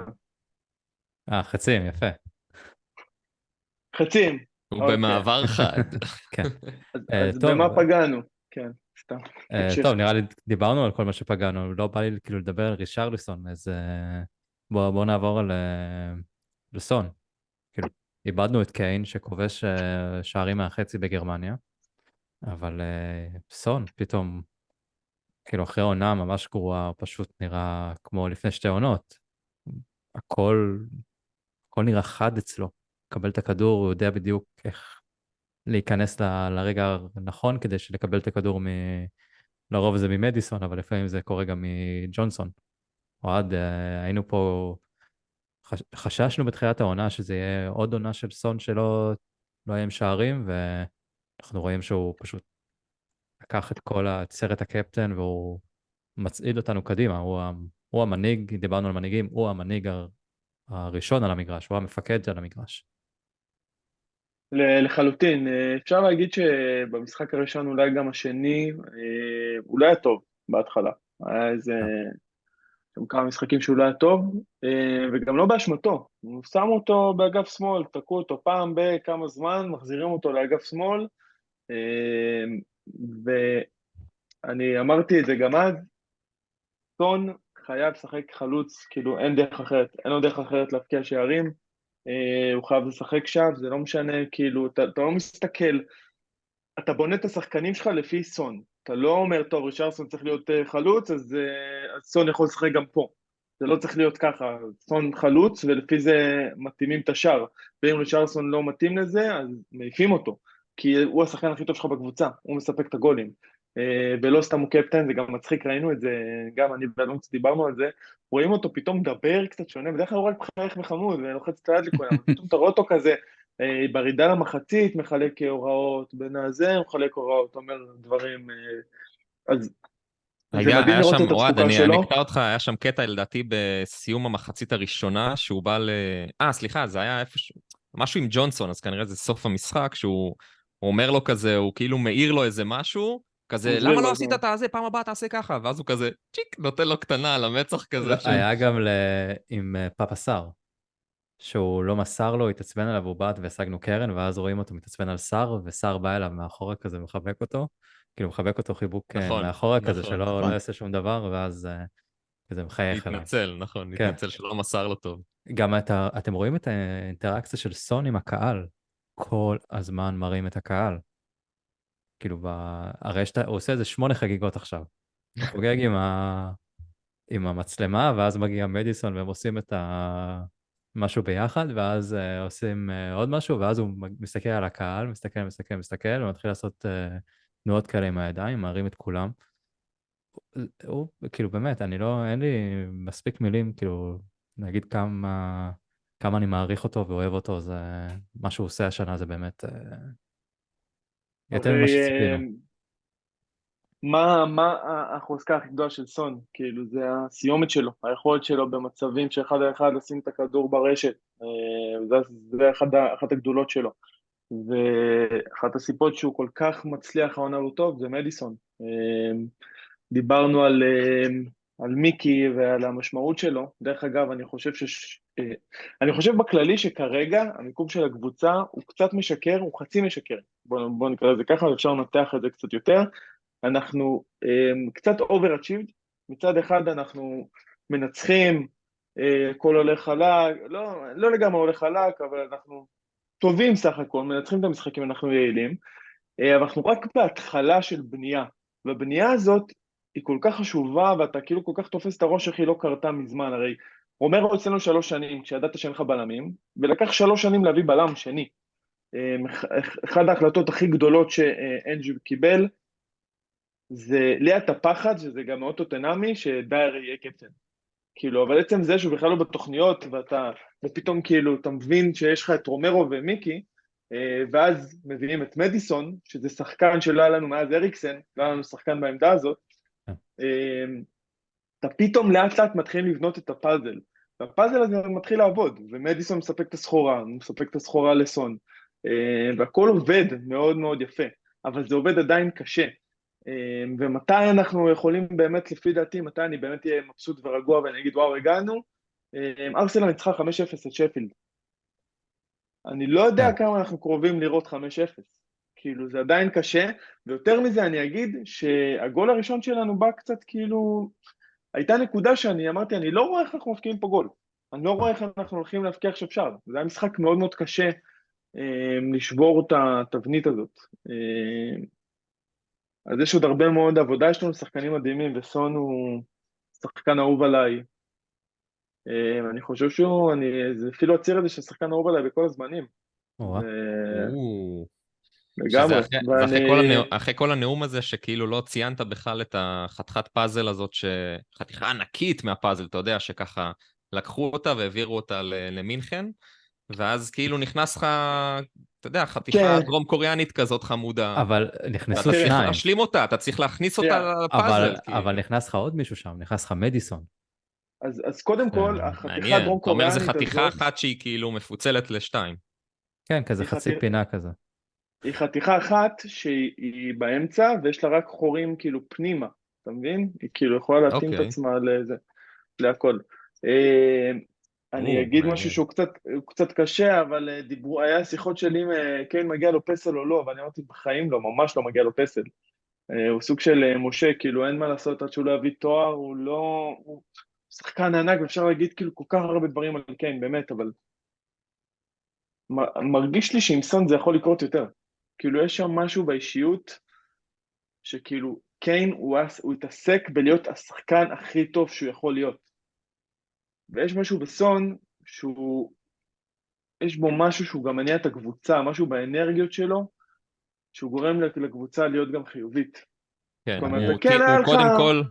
חצים, יפה. חצים. הוא אוקיי. במעבר חד. כן. אז טוב, במה פגענו? כן, סתם. תקשיב. טוב, נראה לי דיברנו על כל מה שפגענו, לא בא לי כאילו לדבר על רישרליסון, אז בוא נעבור לסון. כאילו, איבדנו את קיין שכובש שערים מהחצי בגרמניה, אבל סון פתאום, כאילו אחרי עונה ממש גרועה, הוא פשוט נראה כמו לפני 2 עונות. הכל נראה חד אצלו. קבל את הכדור, הוא יודע בדיוק איך להיכנס לרגע הנכון כדי לקבל את הכדור לרוב זה ממדיסון, אבל לפעמים זה קורה גם מג'ונסון. אוהד, היינו פה, חששנו בתחילת העונה שזה יהיה עוד עונה של סון שלא יהיה עם שערים, ואנחנו רואים שהוא פשוט לקח את כל סרט הקפטן והוא מצעיד אותנו קדימה, הוא המנהיג, דיברנו על מנהיגים, הוא המנהיג הראשון על המגרש, הוא המפקד על המגרש. לחלוטין, אפשר להגיד שבמשחק הראשון, אולי גם השני, הוא לא היה טוב בהתחלה. היה איזה כמה משחקים שהוא לא היה טוב, וגם לא באשמתו. הוא שם אותו באגף שמאל, תקעו אותו פעם בכמה זמן, מחזירים אותו לאגף שמאל, ואני אמרתי את זה גם אז, סון חייב לשחק חלוץ, כאילו אין דרך אחרת, אין לו דרך אחרת להבקיע שערים, הוא חייב לשחק שם, זה לא משנה, כאילו, אתה לא מסתכל, אתה בונה את השחקנים שלך לפי סון, אתה לא אומר, טוב, רישרסון צריך להיות חלוץ, אז סון יכול לשחק גם פה, זה לא צריך להיות ככה, סון חלוץ, ולפי זה מתאימים את השאר, ואם רישרסון לא מתאים לזה, אז מעיפים אותו, כי הוא השחקן הכי טוב שלך בקבוצה, הוא מספק את הגולים, ולא סתם הוא קפטן, זה גם מצחיק, ראינו את זה, גם אני ואלונס דיברנו על זה, רואים אותו פתאום מדבר קצת שונה, בדרך כלל הוא רק מחייך וחמוד, ולוחץ את היד לכולם, פתאום אתה רואה אותו כזה, ברידה למחצית מחלק הוראות, בין הזה הוא מחלק הוראות, אומר דברים, אז זה מדהים היה לראות שם, את אוהד, התפוקה אני שלו. אקטע אותך, היה שם קטע לדעתי בסיום המחצית הראשונה, שהוא בא סליחה, זה היה איפשהו, משהו עם ג'ונסון, אז כנראה זה סוף המשחק, שהוא אומר לו כזה, הוא כאילו מעיר לו איזה משהו, כזה, מסביר למה לא לו, עשית את הזה, פעם הבאה תעשה ככה, ואז הוא כזה, צ'יק, נותן לו קטנה על המצח לא, כזה. היה גם עם פאפה סאר, שהוא לא מסר לו, התעצבן עליו, הוא בעט והשגנו קרן, ואז רואים אותו מתעצבן על סאר, וסאר בא אליו מאחורה כזה מחבק אותו, כאילו מחבק אותו חיבוק נכון, מאחורה כזה, נכון. שלא לא יעשה שום דבר, ואז כזה מחייך אליו. להתנצל, נכון, כן. להתנצל שלא מסר לו טוב. גם אתם רואים את האינטראקציה של סון עם הקהל, כל הזמן מראים את הקהל. כאילו, הרשת, הוא עושה איזה 8 חגיגות עכשיו. הוא חוגג עם המצלמה, ואז מגיע מדיסון והם עושים את משהו ביחד, ואז עושים עוד משהו, ואז הוא מסתכל על הקהל, מסתכל, ומתחיל לעשות תנועות כאלה עם הידיים, מרים את כולם. הוא, כאילו, באמת, אין לי מספיק מילים, כאילו, להגיד כמה אני מעריך אותו ואוהב אותו, זה, מה שהוא עושה השנה זה באמת יותר ממה הרי שציפינו. מה החוזקה הכי גדולה של סון? כאילו זה הסיומת שלו, היכולת שלו במצבים שאחד על אחד לשים את הכדור ברשת, זה אחת הגדולות שלו. ואחת הסיבות שהוא כל כך מצליח העונה הוא טוב זה מדיסון. דיברנו על מיקי ועל המשמעות שלו. דרך אגב, אני חושב בכללי שכרגע המיקום של הקבוצה הוא קצת משקר, הוא חצי משקר. בוא נקרא לזה ככה, אפשר לנתח את זה קצת יותר. אנחנו קצת overachieved, מצד אחד אנחנו מנצחים, הכל הולך חלק, לא לגמרי הולך חלק, אבל אנחנו טובים סך הכל, מנצחים את המשחקים, אנחנו יעילים, אבל אנחנו רק בהתחלה של בנייה, והבנייה הזאת היא כל כך חשובה, ואתה כאילו כל כך תופס את הראש איך היא לא קרתה מזמן, הרי רומרו אצלנו 3 שנים, כשידעת שאין לך בלמים, ולקח 3 שנים להביא בלם שני. אחת ההחלטות הכי גדולות שאנג'י קיבל, זה ליאת הפחד, שזה גם מאוד טוטנאמי, שדייר יהיה קפטן. כאילו, אבל עצם זה שהוא בכלל לא בתוכניות, ופתאום כאילו, אתה מבין שיש לך את רומרו ומיקי, ואז מביאים את מדיסון, שזה שחקן שלא היה לנו מאז אריקסן, לא היה לנו שחקן בעמדה הזאת, אתה פתאום לאט לאט מתחיל לבנות את הפאזל, והפאזל הזה מתחיל לעבוד, ומדיסון מספק את הסחורה, הוא מספק את הסחורה לסון, והכל עובד מאוד מאוד יפה, אבל זה עובד עדיין קשה. ומתי אנחנו יכולים באמת, לפי דעתי, מתי אני באמת אהיה מבסוט ורגוע ואני אגיד, וואו, הגענו, ארסנל ניצחה 5-0 את שפילד. אני לא יודע כמה אנחנו קרובים לראות 5-0. כאילו, זה עדיין קשה, ויותר מזה אני אגיד שהגול הראשון שלנו בא קצת כאילו, הייתה נקודה שאני אמרתי, אני לא רואה איך אנחנו מפקיעים פה גול. אני לא רואה איך אנחנו הולכים להפקיע עכשיו שער. זה היה משחק מאוד מאוד קשה לשבור את התבנית הזאת. אז יש עוד הרבה מאוד עבודה, יש לנו שחקנים מדהימים, וסון הוא שחקן אהוב עליי. אני חושב שהוא, זה אפילו הציר הזה של שחקן אהוב עליי בכל הזמנים. לגמרי. אחרי כל הנאום הזה, שכאילו לא ציינת בכלל את החתיכת פאזל הזאת, חתיכה ענקית מהפאזל, אתה יודע, שככה לקחו אותה והעבירו אותה למינכן, ואז כאילו נכנס לך, אתה יודע, חתיכה דרום קוריאנית כזאת חמודה. אבל נכנסו שניים. אתה צריך שניים. להשלים אותה, אתה צריך להכניס אותה לפאזל. אבל נכנס לך עוד מישהו שם, נכנס לך מדיסון. אז קודם כל, החתיכה דרום קוריאנית הזאת... אתה אומר, זו חתיכה אחת שהיא כאילו מפוצלת לשתיים. כן, כזה חצי פינה כזה. היא חתיכה אחת שהיא באמצע, ויש לה רק חורים כאילו פנימה, אתה מבין? היא כאילו יכולה להתאים את עצמה להכל. אני אגיד משהו שהוא קצת קשה, אבל היה שיחות שלי אם כן מגיע לו פסל או לא, ואני אמרתי בחיים לא, ממש לא מגיע לו פסל. הוא סוג של משה, כאילו אין מה לעשות עד שהוא לא יביא תואר, הוא שחקן ענק, ואפשר להגיד כאילו כל כך הרבה דברים על כן, באמת, אבל מרגיש לי שעם סון זה יכול לקרות יותר. כאילו יש שם משהו באישיות, שכאילו קיין הוא התעסק בלהיות השחקן הכי טוב שהוא יכול להיות. ויש משהו בסון, יש בו משהו שהוא גם מניע את הקבוצה, משהו באנרגיות שלו, שהוא גורם לקבוצה להיות גם חיובית. כן, הוא קודם כל...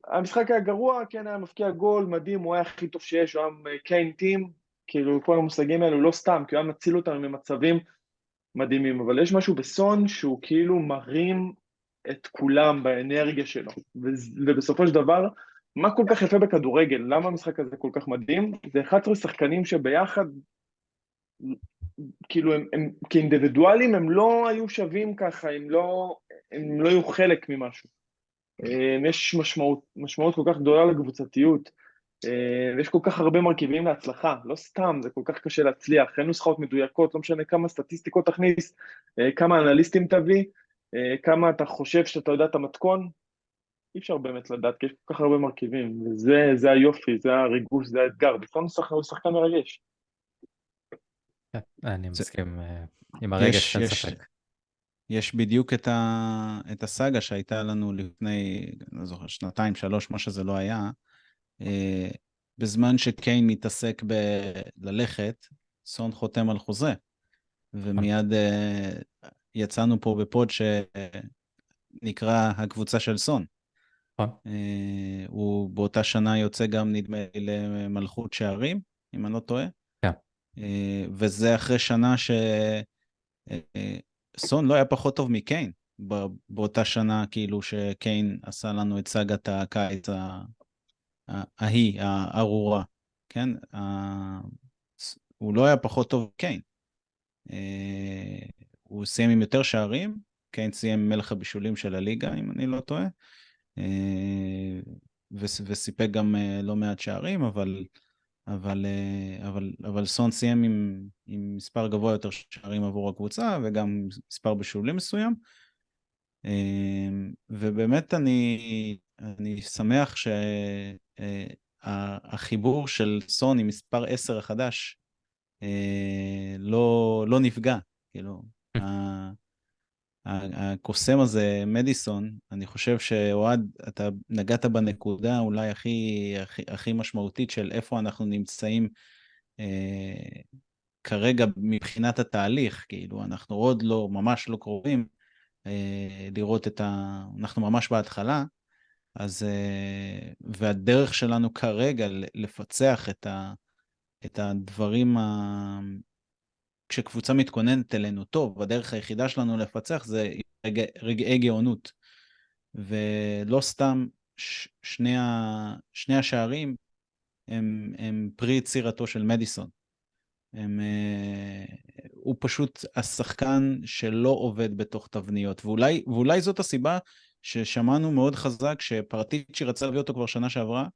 המשחק היה גרוע, כן היה מפקיע גול, מדהים, הוא היה הכי טוב שיש, הוא היה קיין טים, כאילו כל המושגים האלו לא סתם, כי הוא היה מציל אותנו ממצבים מדהימים, אבל יש משהו בסון שהוא כאילו מרים את כולם באנרגיה שלו, ובסופו של דבר, מה כל כך יפה בכדורגל? למה המשחק הזה כל כך מדהים? זה 11 שחקנים שביחד, כאילו הם כאינדיבידואלים הם לא היו שווים ככה, הם לא היו חלק ממשהו. יש משמעות כל כך גדולה לקבוצתיות, ויש כל כך הרבה מרכיבים להצלחה, לא סתם, זה כל כך קשה להצליח, אין נוסחאות מדויקות, לא משנה כמה סטטיסטיקות תכניס, כמה אנליסטים תביא, כמה אתה חושב שאתה יודע את המתכון, אי אפשר באמת לדעת, כי יש כל כך הרבה מרכיבים, וזה היופי, זה הריגוש, זה האתגר, בסוף הוא שחקן מרגש. אני מסכים עם הרגש, אין ספק. יש בדיוק את הסאגה שהייתה לנו לפני, לא זוכר, 2, 3, מה שזה לא היה, בזמן שקיין מתעסק בללכת, סון חותם על חוזה, ומיד יצאנו פה בפוד שנקרא הקבוצה של סון. הוא באותה שנה יוצא גם נדמה למלכות שערים, אם אני לא טועה. וזה אחרי שנה סון לא היה פחות טוב מקיין, באותה שנה כאילו שקיין עשה לנו את סאגת הקיץ הארורה, כן? הוא לא היה פחות טוב מקיין. הוא סיים עם יותר שערים, קיין סיים מלך הבישולים של הליגה, אם אני לא טועה, וסיפק גם לא מעט שערים, אבל סון סיים עם מספר גבוה יותר שערים עבור הקבוצה, וגם מספר בישולים מסוים, ובאמת אני שמח שהחיבור של סון עם מספר 10 החדש לא נפגע, כאילו, הקוסם הזה, מדיסון, אני חושב שאוהד, אתה נגעת בנקודה אולי הכי משמעותית של איפה אנחנו נמצאים כרגע מבחינת התהליך, כאילו אנחנו עוד לא, ממש לא קרובים לראות אנחנו ממש בהתחלה, אז, והדרך שלנו כרגע לפצח את הדברים, כשקבוצה מתכוננת אלינו טוב, הדרך היחידה שלנו לפצח זה רגעי גאונות. ולא סתם שני השערים הם פרי יצירתו של מדיסון. הוא פשוט השחקן שלא עובד בתוך תבניות, ואולי זאת הסיבה ששמענו מאוד חזק שפרטיצ'י רצה להביא אותו כבר שנה שעברה,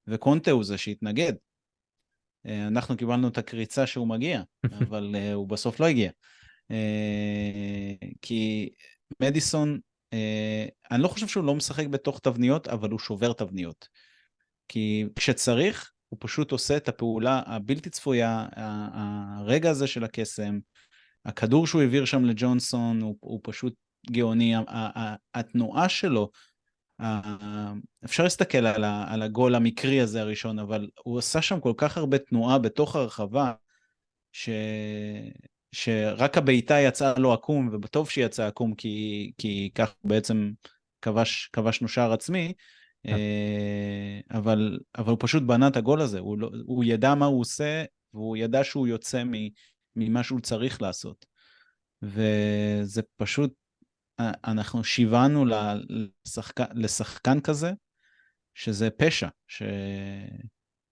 וקונטה הוא זה שהתנגד. אנחנו קיבלנו את הקריצה שהוא מגיע, אבל הוא בסוף לא הגיע. כי מדיסון, אני לא חושב שהוא לא משחק בתוך תבניות, אבל הוא שובר תבניות. כי כשצריך, הוא פשוט עושה את הפעולה הבלתי צפויה, הרגע הזה של הקסם, הכדור שהוא העביר שם לג'ונסון, הוא פשוט גאוני, התנועה שלו, אפשר להסתכל על הגול המקרי הזה הראשון, אבל הוא עשה שם כל כך הרבה תנועה בתוך הרחבה, שרק הבעיטה יצאה לו עקום, ובטוב שהיא יצאה עקום, כי כך בעצם כבשנו שער עצמי, אבל הוא פשוט בנה את הגול הזה, הוא ידע מה הוא עושה, והוא ידע שהוא יוצא ממה שהוא צריך לעשות. וזה פשוט, אנחנו שיוונו לשחקן כזה, שזה פשע,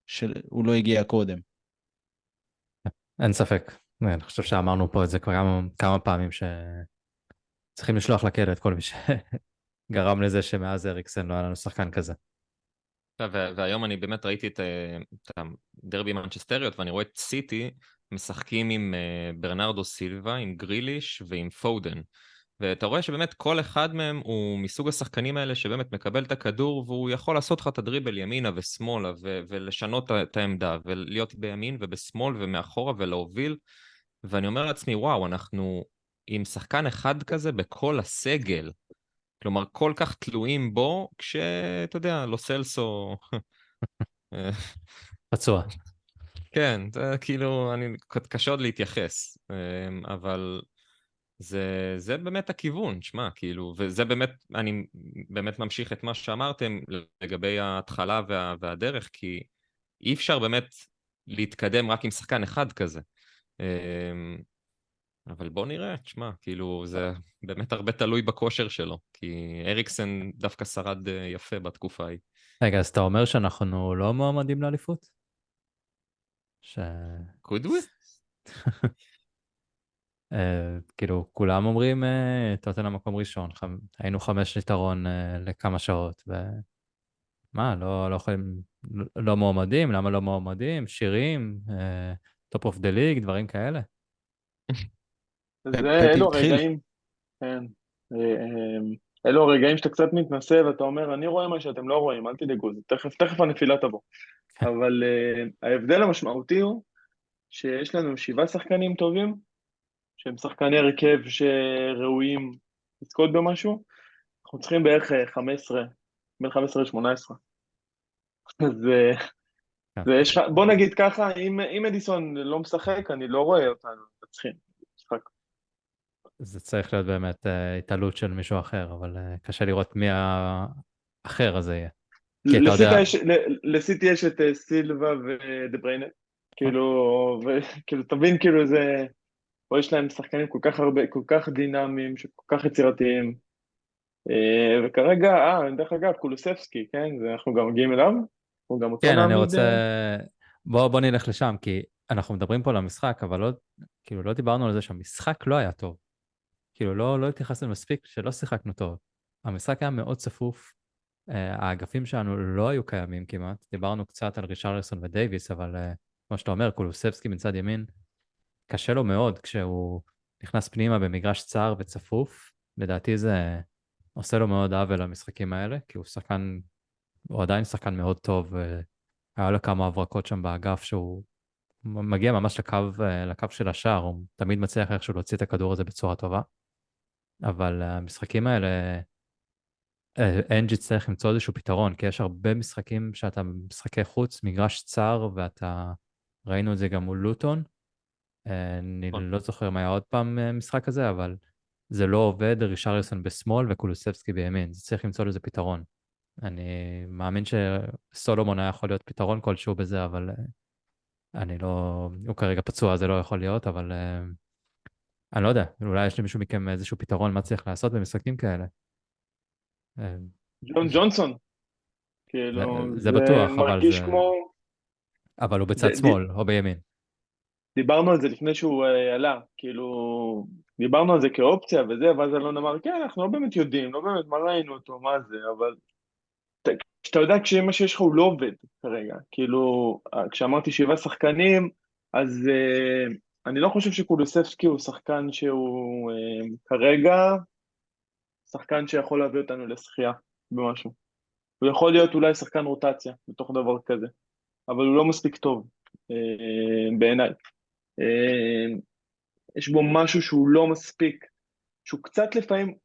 שהוא לא הגיע קודם. אין ספק. אני חושב שאמרנו פה את זה כבר כמה פעמים, שצריכים לשלוח לכלא את כל מי שגרם לזה שמאז אריקסן לא היה לנו שחקן כזה. והיום אני באמת ראיתי את הדרבי מנצ'סטריות, ואני רואה את סיטי משחקים עם ברנרדו סילבה, עם גריליש ועם פודן. ואתה רואה שבאמת כל אחד מהם הוא מסוג השחקנים האלה שבאמת מקבל את הכדור, והוא יכול לעשות לך את הדריבל ימינה ושמאלה, ולשנות את העמדה, ולהיות בימין ובשמאל ומאחורה ולהוביל. ואני אומר לעצמי, וואו, אנחנו עם שחקן אחד כזה בכל הסגל, כלומר כל כך תלויים בו, כשאתה יודע, לא סלסו... פצוע. כן, זה כאילו, קשה עוד להתייחס, אבל זה באמת הכיוון, שמה, כאילו, וזה באמת, אני באמת ממשיך את מה שאמרתם לגבי ההתחלה והדרך, כי אי אפשר באמת להתקדם רק עם שחקן אחד כזה. אבל בוא נראה, תשמע, כאילו, זה באמת הרבה תלוי בכושר שלו, כי אריקסן דווקא שרד יפה בתקופה ההיא. רגע, אז אתה אומר שאנחנו לא מועמדים לאליפות? could we? כאילו, כולם אומרים, טוטנהאם מקום ראשון, היינו 5 יתרון לכמה שעות, ומה, לא יכולים, לא מועמדים, למה לא מועמדים? שירים, טופ אוף דה ליג, דברים כאלה. אלו הרגעים, כן, אלו הרגעים שאתה קצת מתנסה ואתה אומר, אני רואה מה שאתם לא רואים, אל תדאגו, תכף הנפילה תבוא. אבל ההבדל המשמעותי הוא שיש לנו 7 שחקנים טובים, שהם שחקני הרכב שראויים לזכות במשהו, אנחנו צריכים בערך 15, בין 15 ל-18. אז בוא נגיד ככה, אם אדיסון לא משחק, אני לא רואה אותנו, צריכים לשחק. זה צריך להיות באמת התעלות של מישהו אחר, אבל קשה לראות מי האחר הזה יהיה. לסיטי יש את סילבה ודה בריינה, כאילו, תבין, כאילו זה, פה יש להם שחקנים כל כך הרבה, כל כך דינמיים, כל כך יצירתיים, וכרגע, דרך אגב, קולוספסקי, כן, אנחנו גם מגיעים אליו, הוא גם אותו כן, נעמיד. אני רוצה, בוא נלך לשם, כי אנחנו מדברים פה על המשחק, אבל כאילו לא דיברנו על זה שהמשחק לא היה טוב. כאילו לא התייחסנו מספיק שלא שיחקנו טוב. המשחק היה מאוד צפוף, האגפים שלנו לא היו קיימים כמעט, דיברנו קצת על ריצ'רליסון ודייביס, אבל כמו שאתה אומר, קולוספסקי מצד ימין, קשה לו מאוד כשהוא נכנס פנימה במגרש צר וצפוף, לדעתי זה עושה לו מאוד עוול למשחקים האלה, כי הוא עדיין שחקן מאוד טוב, היה לו כמה הברקות שם באגף שהוא מגיע ממש לקו של השער, הוא תמיד מצליח איכשהו להוציא את הכדור הזה בצורה טובה. אבל המשחקים האלה, אנג' צריך למצוא איזשהו פתרון, כי יש הרבה משחקים שאתה משחקי חוץ, מגרש צר, ראינו את זה גם מול לוטון. אני נכון. לא זוכר מה היה עוד פעם משחק כזה, אבל זה לא עובד, רישרליסון בשמאל וקולוסבסקי בימין, זה צריך למצוא לזה פתרון. אני מאמין שסולומון היה יכול להיות פתרון כלשהו בזה, אבל אני לא, הוא כרגע פצוע, זה לא יכול להיות, אבל אני לא יודע, אולי יש למישהו מכם איזשהו פתרון מה צריך לעשות במשחקים כאלה. אה, ג'ונסון, כאילו, זה זה בטוח, מרגיש כמו... אבל הוא בצד זה, שמאל או בימין. דיברנו על זה לפני שהוא עלה, כאילו, דיברנו על זה כאופציה וזה, ואז אלון אמר, כן, אנחנו לא באמת יודעים, לא באמת מה ראינו אותו, מה זה, אבל כשאתה יודע כשמה שיש לך הוא לא עובד כרגע, כאילו, כשאמרתי 7 שחקנים, אז אני לא חושב שקולוספסקי הוא שחקן שהוא כרגע, שחקן שיכול להביא אותנו לשחייה במשהו. הוא יכול להיות אולי שחקן רוטציה בתוך דבר כזה, אבל הוא לא מספיק טוב בעיניי. יש בו משהו שהוא לא מספיק, שהוא קצת לפעמים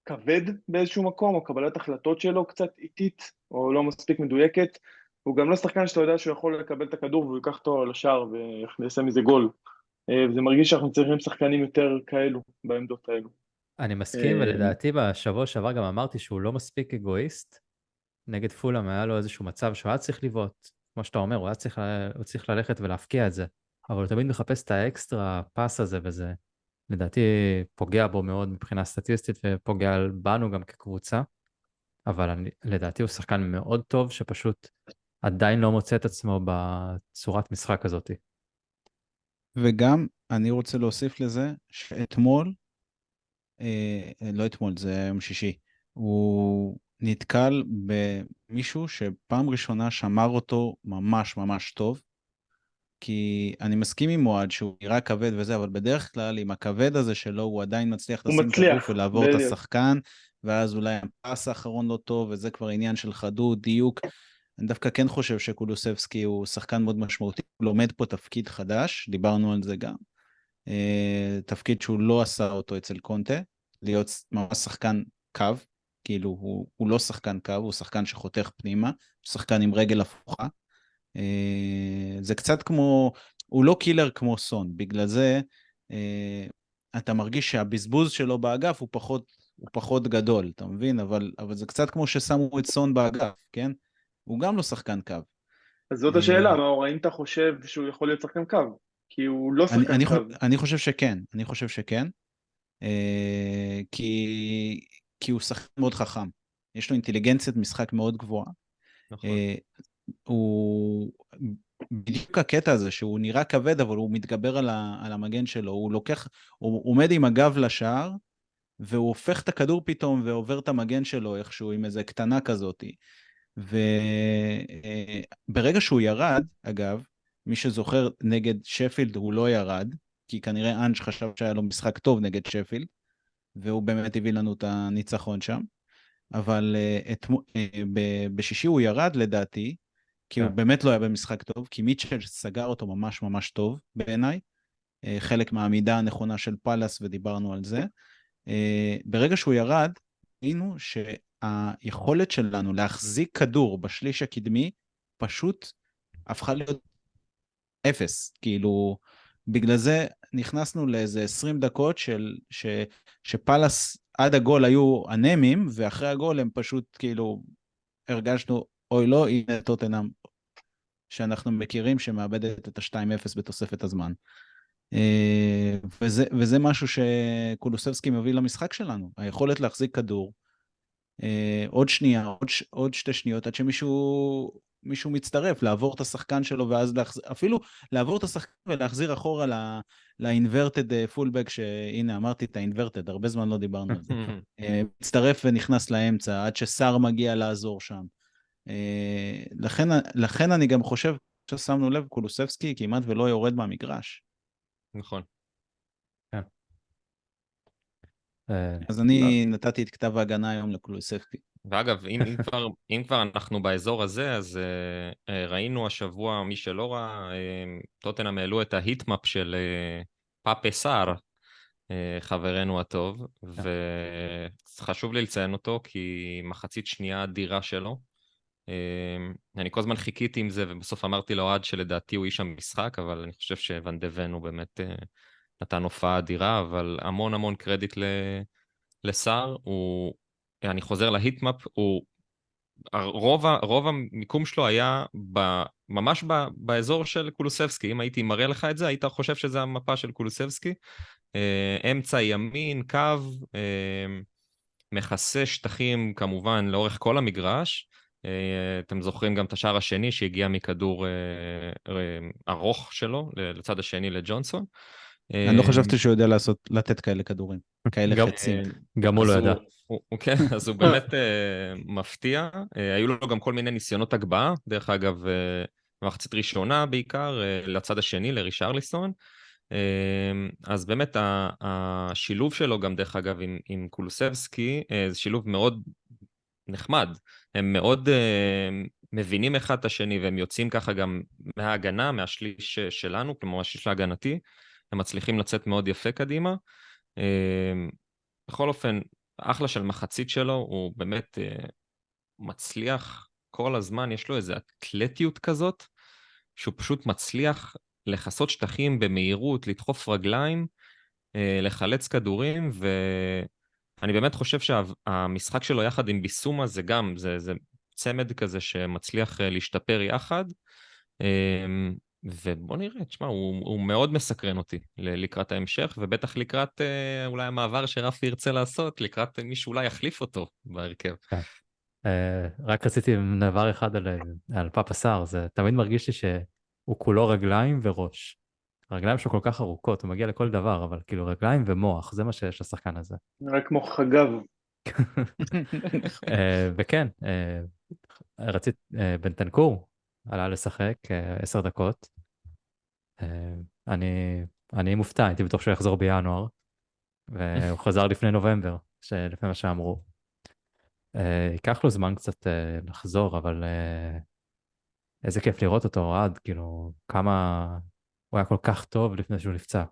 כבד באיזשהו מקום, או קבלת החלטות שלו קצת איטית, או לא מספיק מדויקת. הוא גם לא שחקן שאתה יודע שהוא יכול לקבל את הכדור והוא ייקח אותו לשער ויעשה מזה גול. וזה מרגיש שאנחנו צריכים שחקנים יותר כאלו בעמדות האלו. אני מסכים, ולדעתי בשבוע שעבר גם אמרתי שהוא לא מספיק אגואיסט. נגד פולאם היה לו איזשהו מצב שהוא היה צריך לבעוט, כמו שאתה אומר, הוא צריך ללכת ולהפקיע את זה, אבל הוא תמיד מחפש את האקסטרה פס הזה, וזה לדעתי פוגע בו מאוד מבחינה סטטיסטית, ופוגע בנו גם כקבוצה, אבל לדעתי הוא שחקן מאוד טוב, שפשוט עדיין לא מוצא את עצמו בצורת משחק הזאת. וגם אני רוצה להוסיף לזה שאתמול, לא אתמול, זה יום שישי, הוא נתקל במישהו שפעם ראשונה שמר אותו ממש ממש טוב, כי אני מסכים עם מועד שהוא נראה כבד וזה, אבל בדרך כלל עם הכבד הזה שלו הוא עדיין מצליח הוא לשים את הגוף מצליח, ולעבור את בדיוק. השחקן, ואז אולי הפס האחרון לא טוב, וזה כבר עניין של חדות, דיוק. אני דווקא כן חושב שקולוסבסקי הוא שחקן מאוד משמעותי, הוא לומד פה תפקיד חדש, דיברנו על זה גם, תפקיד שהוא לא עשה אותו אצל קונטה, להיות ממש שחקן קו, כאילו הוא לא שחקן קו, הוא שחקן שחותך פנימה, הוא שחקן עם רגל הפוכה. זה קצת כמו, הוא לא קילר כמו סון, בגלל זה אתה מרגיש שהבזבוז שלו באגף הוא פחות גדול, אתה מבין? אבל זה קצת כמו ששמו את סון באגף, כן? הוא גם לא שחקן קו. אז זאת השאלה, מאור, האם אתה חושב שהוא יכול להיות שחקן קו? כי הוא לא שחקן קו. אני חושב שכן, כי הוא שחקן מאוד חכם, יש לו אינטליגנציית משחק מאוד גבוהה. נכון. הוא בדיוק הקטע הזה שהוא נראה כבד, אבל הוא מתגבר על המגן שלו, הוא עומד עם הגב לשער, והוא הופך את הכדור פתאום ועובר את המגן שלו איכשהו עם איזה קטנה כזאת. וברגע שהוא ירד, אגב, מי שזוכר נגד שפילד הוא לא ירד, כי כנראה אנג' חשב שהיה לו משחק טוב נגד שפילד, והוא באמת הביא לנו את הניצחון שם. אבל בשישי הוא ירד לדעתי, כי הוא באמת לא היה במשחק טוב, כי מיטשל סגר אותו ממש ממש טוב בעיניי, חלק מהעמידה הנכונה של פלס ודיברנו על זה. ברגע שהוא ירד, ראינו שהיכולת שלנו להחזיק כדור בשליש הקדמי, פשוט הפכה להיות אפס, כאילו בגלל זה נכנסנו לאיזה 20 דקות שפלס עד הגול היו אנמים, ואחרי הגול הם פשוט כאילו הרגשנו, אוי לא, הנה טוטנהאם שאנחנו מכירים שמאבדת את ה-2-0 בתוספת הזמן. וזה משהו שקולוסבסקי מביא למשחק שלנו, היכולת להחזיק כדור, עוד שנייה, עוד 2 שניות, עד שמישהו מצטרף, לעבור את השחקן שלו, ואז אפילו לעבור את השחקן ולהחזיר אחורה לאינברטד פולבק, שהנה אמרתי את האינברטד, הרבה זמן לא דיברנו על זה. מצטרף ונכנס לאמצע, עד ששר מגיע לעזור שם. לכן אני גם חושב, ששמנו לב, קולוסבסקי כמעט ולא יורד מהמגרש. נכון. אז אני נתתי את כתב ההגנה היום לקולוסבסקי. ואגב, אם כבר אנחנו באזור הזה, אז ראינו השבוע, מי שלא ראה, טוטנהאם העלו את ההיטמאפ של פאפה סאר, חברנו הטוב, וחשוב לי לציין אותו, כי מחצית שנייה אדירה שלו. אני כל הזמן חיכיתי עם זה, ובסוף אמרתי לאוהד שלדעתי הוא איש המשחק, אבל אני חושב שוואן דה ון הוא באמת נתן הופעה אדירה, אבל המון המון קרדיט לסער. אני חוזר להיטמאפ, רוב המיקום שלו היה ממש באזור של קולוסבסקי. אם הייתי מראה לך את זה, היית חושב שזה המפה של קולוסבסקי. אמצע ימין, קו, מכסה שטחים כמובן לאורך כל המגרש. אתם זוכרים גם את השער השני שהגיע מכדור ארוך שלו לצד השני לג'ונסון. אני לא חשבתי שהוא יודע לתת כאלה כדורים, כאלה חצים. גם הוא לא ידע. כן, אז הוא באמת מפתיע. היו לו גם כל מיני ניסיונות הגבהה, דרך אגב, במחצית ראשונה בעיקר, לצד השני, לרישרליסון. אז באמת השילוב שלו גם דרך אגב עם קולוסבסקי, זה שילוב מאוד נחמד. הם מאוד מבינים אחד את השני, והם יוצאים ככה גם מההגנה, מהשליש שלנו, כלומר השליש ההגנתי. הם מצליחים לצאת מאוד יפה קדימה. בכל אופן, אחלה של מחצית שלו, הוא באמת מצליח כל הזמן, יש לו איזו אתלטיות כזאת, שהוא פשוט מצליח לחסות שטחים במהירות, לדחוף רגליים, לחלץ כדורים, ואני באמת חושב שהמשחק שלו יחד עם ביסומה זה גם, זה צמד כזה שמצליח להשתפר יחד, ובוא נראה, תשמע, הוא מאוד מסקרן אותי לקראת ההמשך, ובטח לקראת אולי המעבר שרפי ירצה לעשות, לקראת מישהו אולי יחליף אותו בהרכב. רק רציתי דבר אחד על פאפה סאר, זה תמיד מרגיש לי שהוא כולו רגליים וראש. הרגליים שלו כל כך ארוכות, הוא מגיע לכל דבר, אבל כאילו רגליים ומוח, זה מה שיש לשחקן הזה. נראה כמו חגב. וכן, רצית, בנטנקור עלה לשחק 10 דקות. אני מופתע, הייתי בטוח שהוא יחזור בינואר, והוא חזר לפני נובמבר, לפני מה שאמרו. ייקח לו זמן קצת לחזור, אבל איזה כיף לראות אותו, אוהד, כאילו, כמה הוא היה כל כך טוב לפני שהוא נפצע.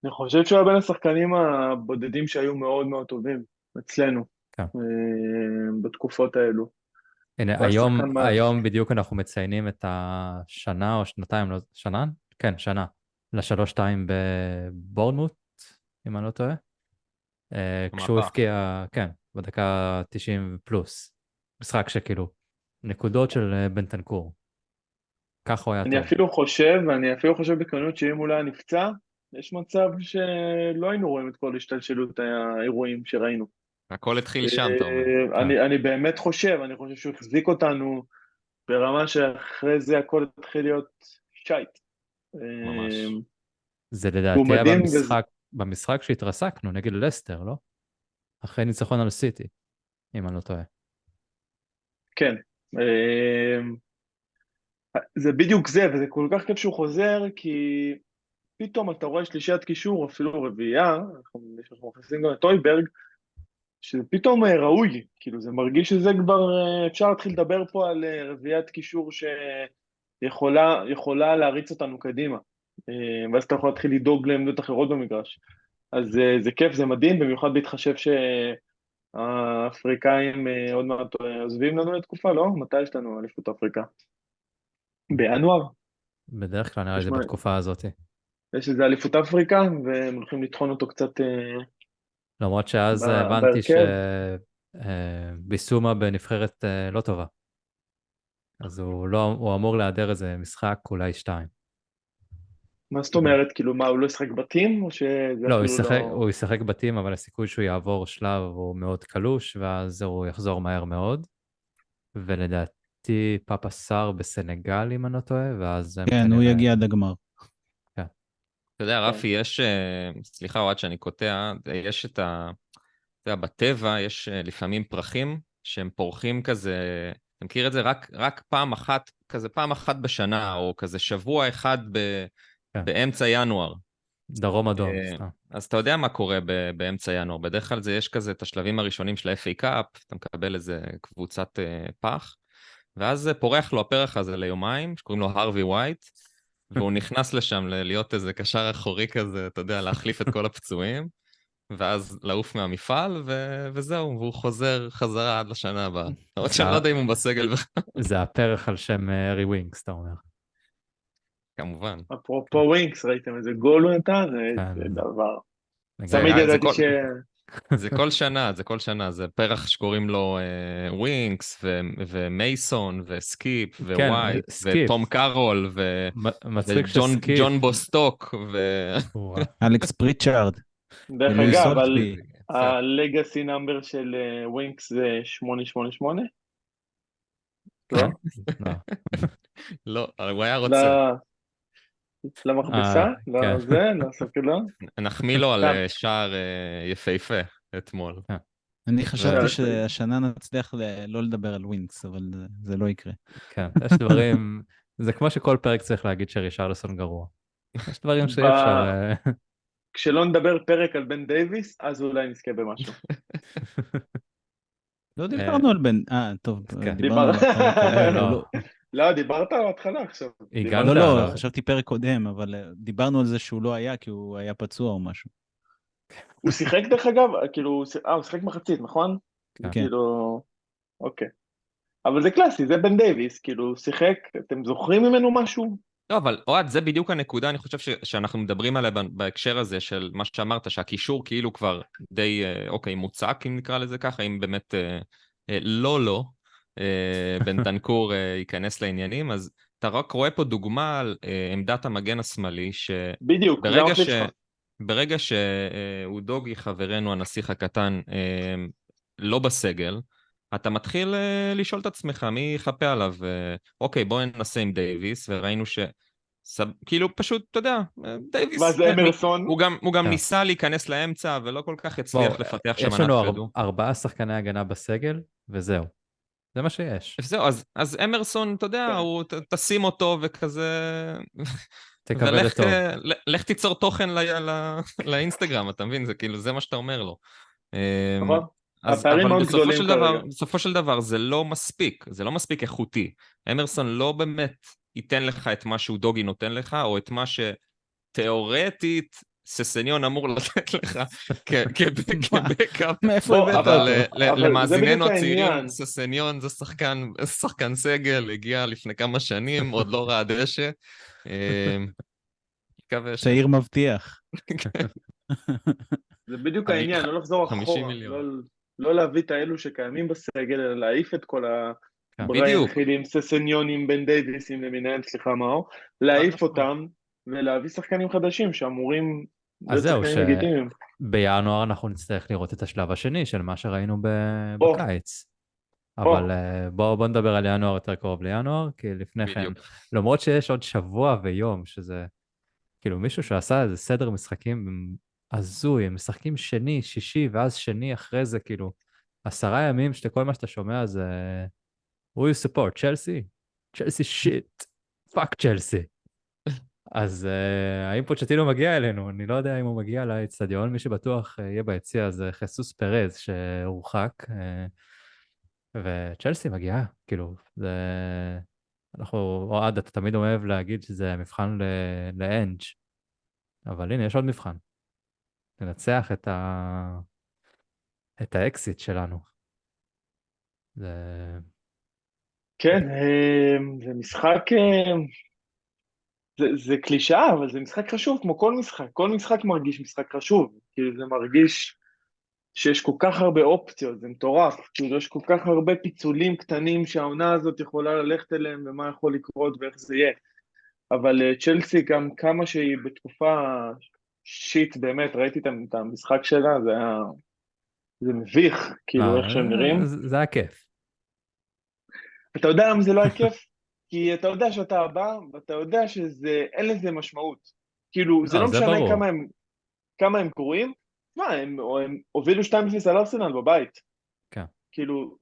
אני חושב שהוא היה בין השחקנים הבודדים שהיו מאוד מאוד טובים אצלנו, כן. בתקופות האלו. הנה, היום בדיוק אנחנו מציינים את השנה או שנתיים, לא, שנה? כן, שנה, ל3-2 בבורנמוט, אם אני לא טועה. כשהוא הפקיע, כן, בדקה 90 פלוס. משחק שכאילו, נקודות של בנטנקור. ככה הוא היה טוב. אני אפילו חושב בכנות שאם הוא לא היה נפצע, יש מצב שלא היינו רואים את כל השתלשלות האירועים שראינו. הכל התחיל שם, אתה אומר. אני באמת חושב, אני חושב שהוא החזיק אותנו ברמה שאחרי זה הכל התחיל להיות שייט. ממש. זה לדעתי היה במשחק שהתרסקנו נגד לסטר, לא? אחרי ניצחון על סיטי, אם אני לא טועה. כן. זה בדיוק זה, וזה כל כך כיף שהוא חוזר, כי פתאום אתה רואה שלישיית קישור, אפילו רביעייה, אנחנו מכניסים גם את טויברג, שזה פתאום ראוי, כאילו זה מרגיש שזה כבר, אפשר להתחיל לדבר פה על רביעיית קישור שיכולה להריץ אותנו קדימה, ואז אתה יכול להתחיל לדאוג לעמדות אחרות במגרש. אז זה כיף, זה מדהים, במיוחד בהתחשב שהאפריקאים עוד מעט עוזבים לנו לתקופה, לא? מתי יש לנו אליפות אפריקה? בינואר? בדרך כלל נראה לי זה בתקופה הזאת. יש איזה אליפות אפריקה, והם הולכים לטחון אותו קצת למרות שאז הבנתי שביסומה בנבחרת לא טובה. אז הוא אמור להיעדר איזה משחק, אולי 2. מה זאת אומרת? כאילו מה, הוא לא ישחק בתים? או שזה לא, הוא ישחק בתים, אבל הסיכוי שהוא יעבור שלב הוא מאוד קלוש, ואז הוא יחזור מהר מאוד. ולדעתי פאפה סאר בסנגל, אם אני לא טועה, ואז... כן, הוא יגיע עד הגמר. אתה יודע, רפי, יש, סליחה אוהד שאני קוטע, יש את אתה יודע, בטבע יש לפעמים פרחים שהם פורחים כזה, אתה מכיר את זה? רק פעם אחת, כזה פעם אחת בשנה, או כזה שבוע אחד באמצע ינואר. דרום אדום. אז אתה יודע מה קורה באמצע ינואר, בדרך כלל יש כזה את השלבים הראשונים של ה-FA Cup, אתה מקבל איזה קבוצת פח, ואז פורח לו הפרח הזה ליומיים, שקוראים לו הרווי ווייט, והוא נכנס לשם להיות איזה קשר אחורי כזה, אתה יודע, להחליף את כל הפצועים, ואז לעוף מהמפעל, וזהו, והוא חוזר חזרה עד לשנה הבאה. עוד שאני לא יודע אם הוא בסגל בכלל. זה הפרח על שם ארי ווינקס, אתה אומר. כמובן. אפרופו ווינקס, ראיתם איזה גול הוא נתן? כן. זה דבר. לגמרי. תמיד ידעתי זה כל שנה, זה כל שנה, זה פרח שקוראים לו ווינקס, ומייסון, וסקיפ, כן, ווייט, סקיפ. וטום קארול, מצחיק שסקיפ. וג'ון בוסטוק, וואו. אלכס פריצ'ארד. דרך ולואי אגב, סולטבי. הלגאסי נאמבר של ווינקס זה 888? לא? לא. לא, הוא היה רוצה. למכבסה? לא כן. זה? לא ספק לא? נחמיא לו על שער יפהפה אתמול. אני חשבתי לא, שהשנה נצליח לא לדבר על ווינקס, אבל זה לא יקרה. כן, יש דברים, זה כמו שכל פרק צריך להגיד שרישרלסון גרוע. יש דברים שאי אפשר... כשלא נדבר פרק על בן דייוויס, אז אולי נזכה במשהו. לא דיברנו על בן... טוב, כן. דיברנו על הפרק הקודם. לא. לא, דיברת על ההתחלה עכשיו. הגענו לא, עליו. חשבתי פרק קודם, אבל דיברנו על זה שהוא לא היה, כי הוא היה פצוע או משהו. הוא שיחק דרך אגב, כאילו, הוא שיחק מחצית, נכון? כן. כאילו, אוקיי. אבל זה קלאסי, זה בן דייוויס, כאילו, הוא שיחק, אתם זוכרים ממנו משהו? לא, אבל אוהד, זה בדיוק הנקודה, אני חושב שאנחנו מדברים עליה בהקשר הזה של מה שאמרת, שהקישור כאילו כבר די, אוקיי, מוצק, אם נקרא לזה ככה, אם באמת לא, בנטנקור ייכנס לעניינים, אז אתה רק רואה פה דוגמה על עמדת המגן השמאלי, בדיוק, זה המחליף שלך. ברגע שאודוגי, חברנו, הנסיך הקטן, לא בסגל, אתה מתחיל לשאול את עצמך, מי יחפה עליו? אוקיי, בואו ננסה עם דייוויס, וראינו כאילו פשוט, אתה יודע, דייוויס, ואז אמרסון. הוא גם ניסה להיכנס לאמצע, ולא כל כך הצליח לפתח שם יש לנו ענף כדור. 4 שחקני הגנה בסגל, וזהו. זה מה שיש. זהו, אז אמרסון, אתה יודע, תשים אותו וכזה... תקבל את טוב. לך תיצור תוכן לאינסטגרם, אתה מבין? זה כאילו, זה מה שאתה אומר לו. נכון. אבל מאוד גדולים בסופו של דבר זה לא מספיק, זה לא מספיק איכותי. אמרסון לא באמת ייתן לך את מה שהוא דוגי נותן לך, או את מה שתיאורטית ססניון אמור לתת לך כבקאפ. מאיפה הבאת אותו? למאזיננו הצעירים, ססניון זה שחקן סגל, הגיע לפני כמה שנים, עוד לא ראה דשא. צעיר מבטיח. זה בדיוק העניין, לא לחזור אחורה, לא להביא את האלו שקיימים בסגל, אלא להעיף את כל הברייחילים, ססניונים, בן דייוויסים למיניהם, סליחה מאור, להעיף אותם ולהביא שחקנים חדשים שאמורים להיות שחקנים לגיטימיים. בינואר אנחנו נצטרך לראות את השלב השני של מה שראינו בקיץ. אבל בואו נדבר על ינואר יותר קרוב לינואר, כי לפני כן, למרות שיש עוד שבוע ויום, שזה כאילו מישהו שעשה איזה סדר משחקים הזוי, הם משחקים שני, שישי, ואז שני אחרי זה, כאילו, 10 ימים שכל מה שאתה שומע זה, who you support, צ'לסי? צ'לסי שיט, פאק צ'לסי. אז האם פוצ'טינו מגיע אלינו? אני לא יודע אם הוא מגיע לאצטדיון, מי שבטוח יהיה ביציע זה חסוס פרז שהורחק, וצ'לסי מגיעה, כאילו, זה... אוהד, אתה תמיד אוהב להגיד שזה מבחן לאנג', אבל הנה, יש עוד מבחן. לנצח את האקסיט שלנו. כן, זה משחק, זה קלישאה, אבל זה משחק חשוב, כמו כל משחק. כל משחק מרגיש משחק חשוב, כאילו זה מרגיש שיש כל כך הרבה אופציות, זה מטורף, כאילו יש כל כך הרבה פיצולים קטנים שהעונה הזאת יכולה ללכת אליהם, ומה יכול לקרות ואיך זה יהיה. אבל צ'לסי גם כמה שהיא בתקופה שיט, באמת, ראיתי את המשחק שלה, זה מביך, כאילו איך שהם נראים. זה היה כיף. אתה יודע למה זה לא היה כיף? כי אתה יודע שאתה הבא, ואתה יודע שאין לזה משמעות. כאילו, זה לא משנה כמה הם קרואים, הם הובילו 2-0 על ארסנל בבית. כן. כאילו,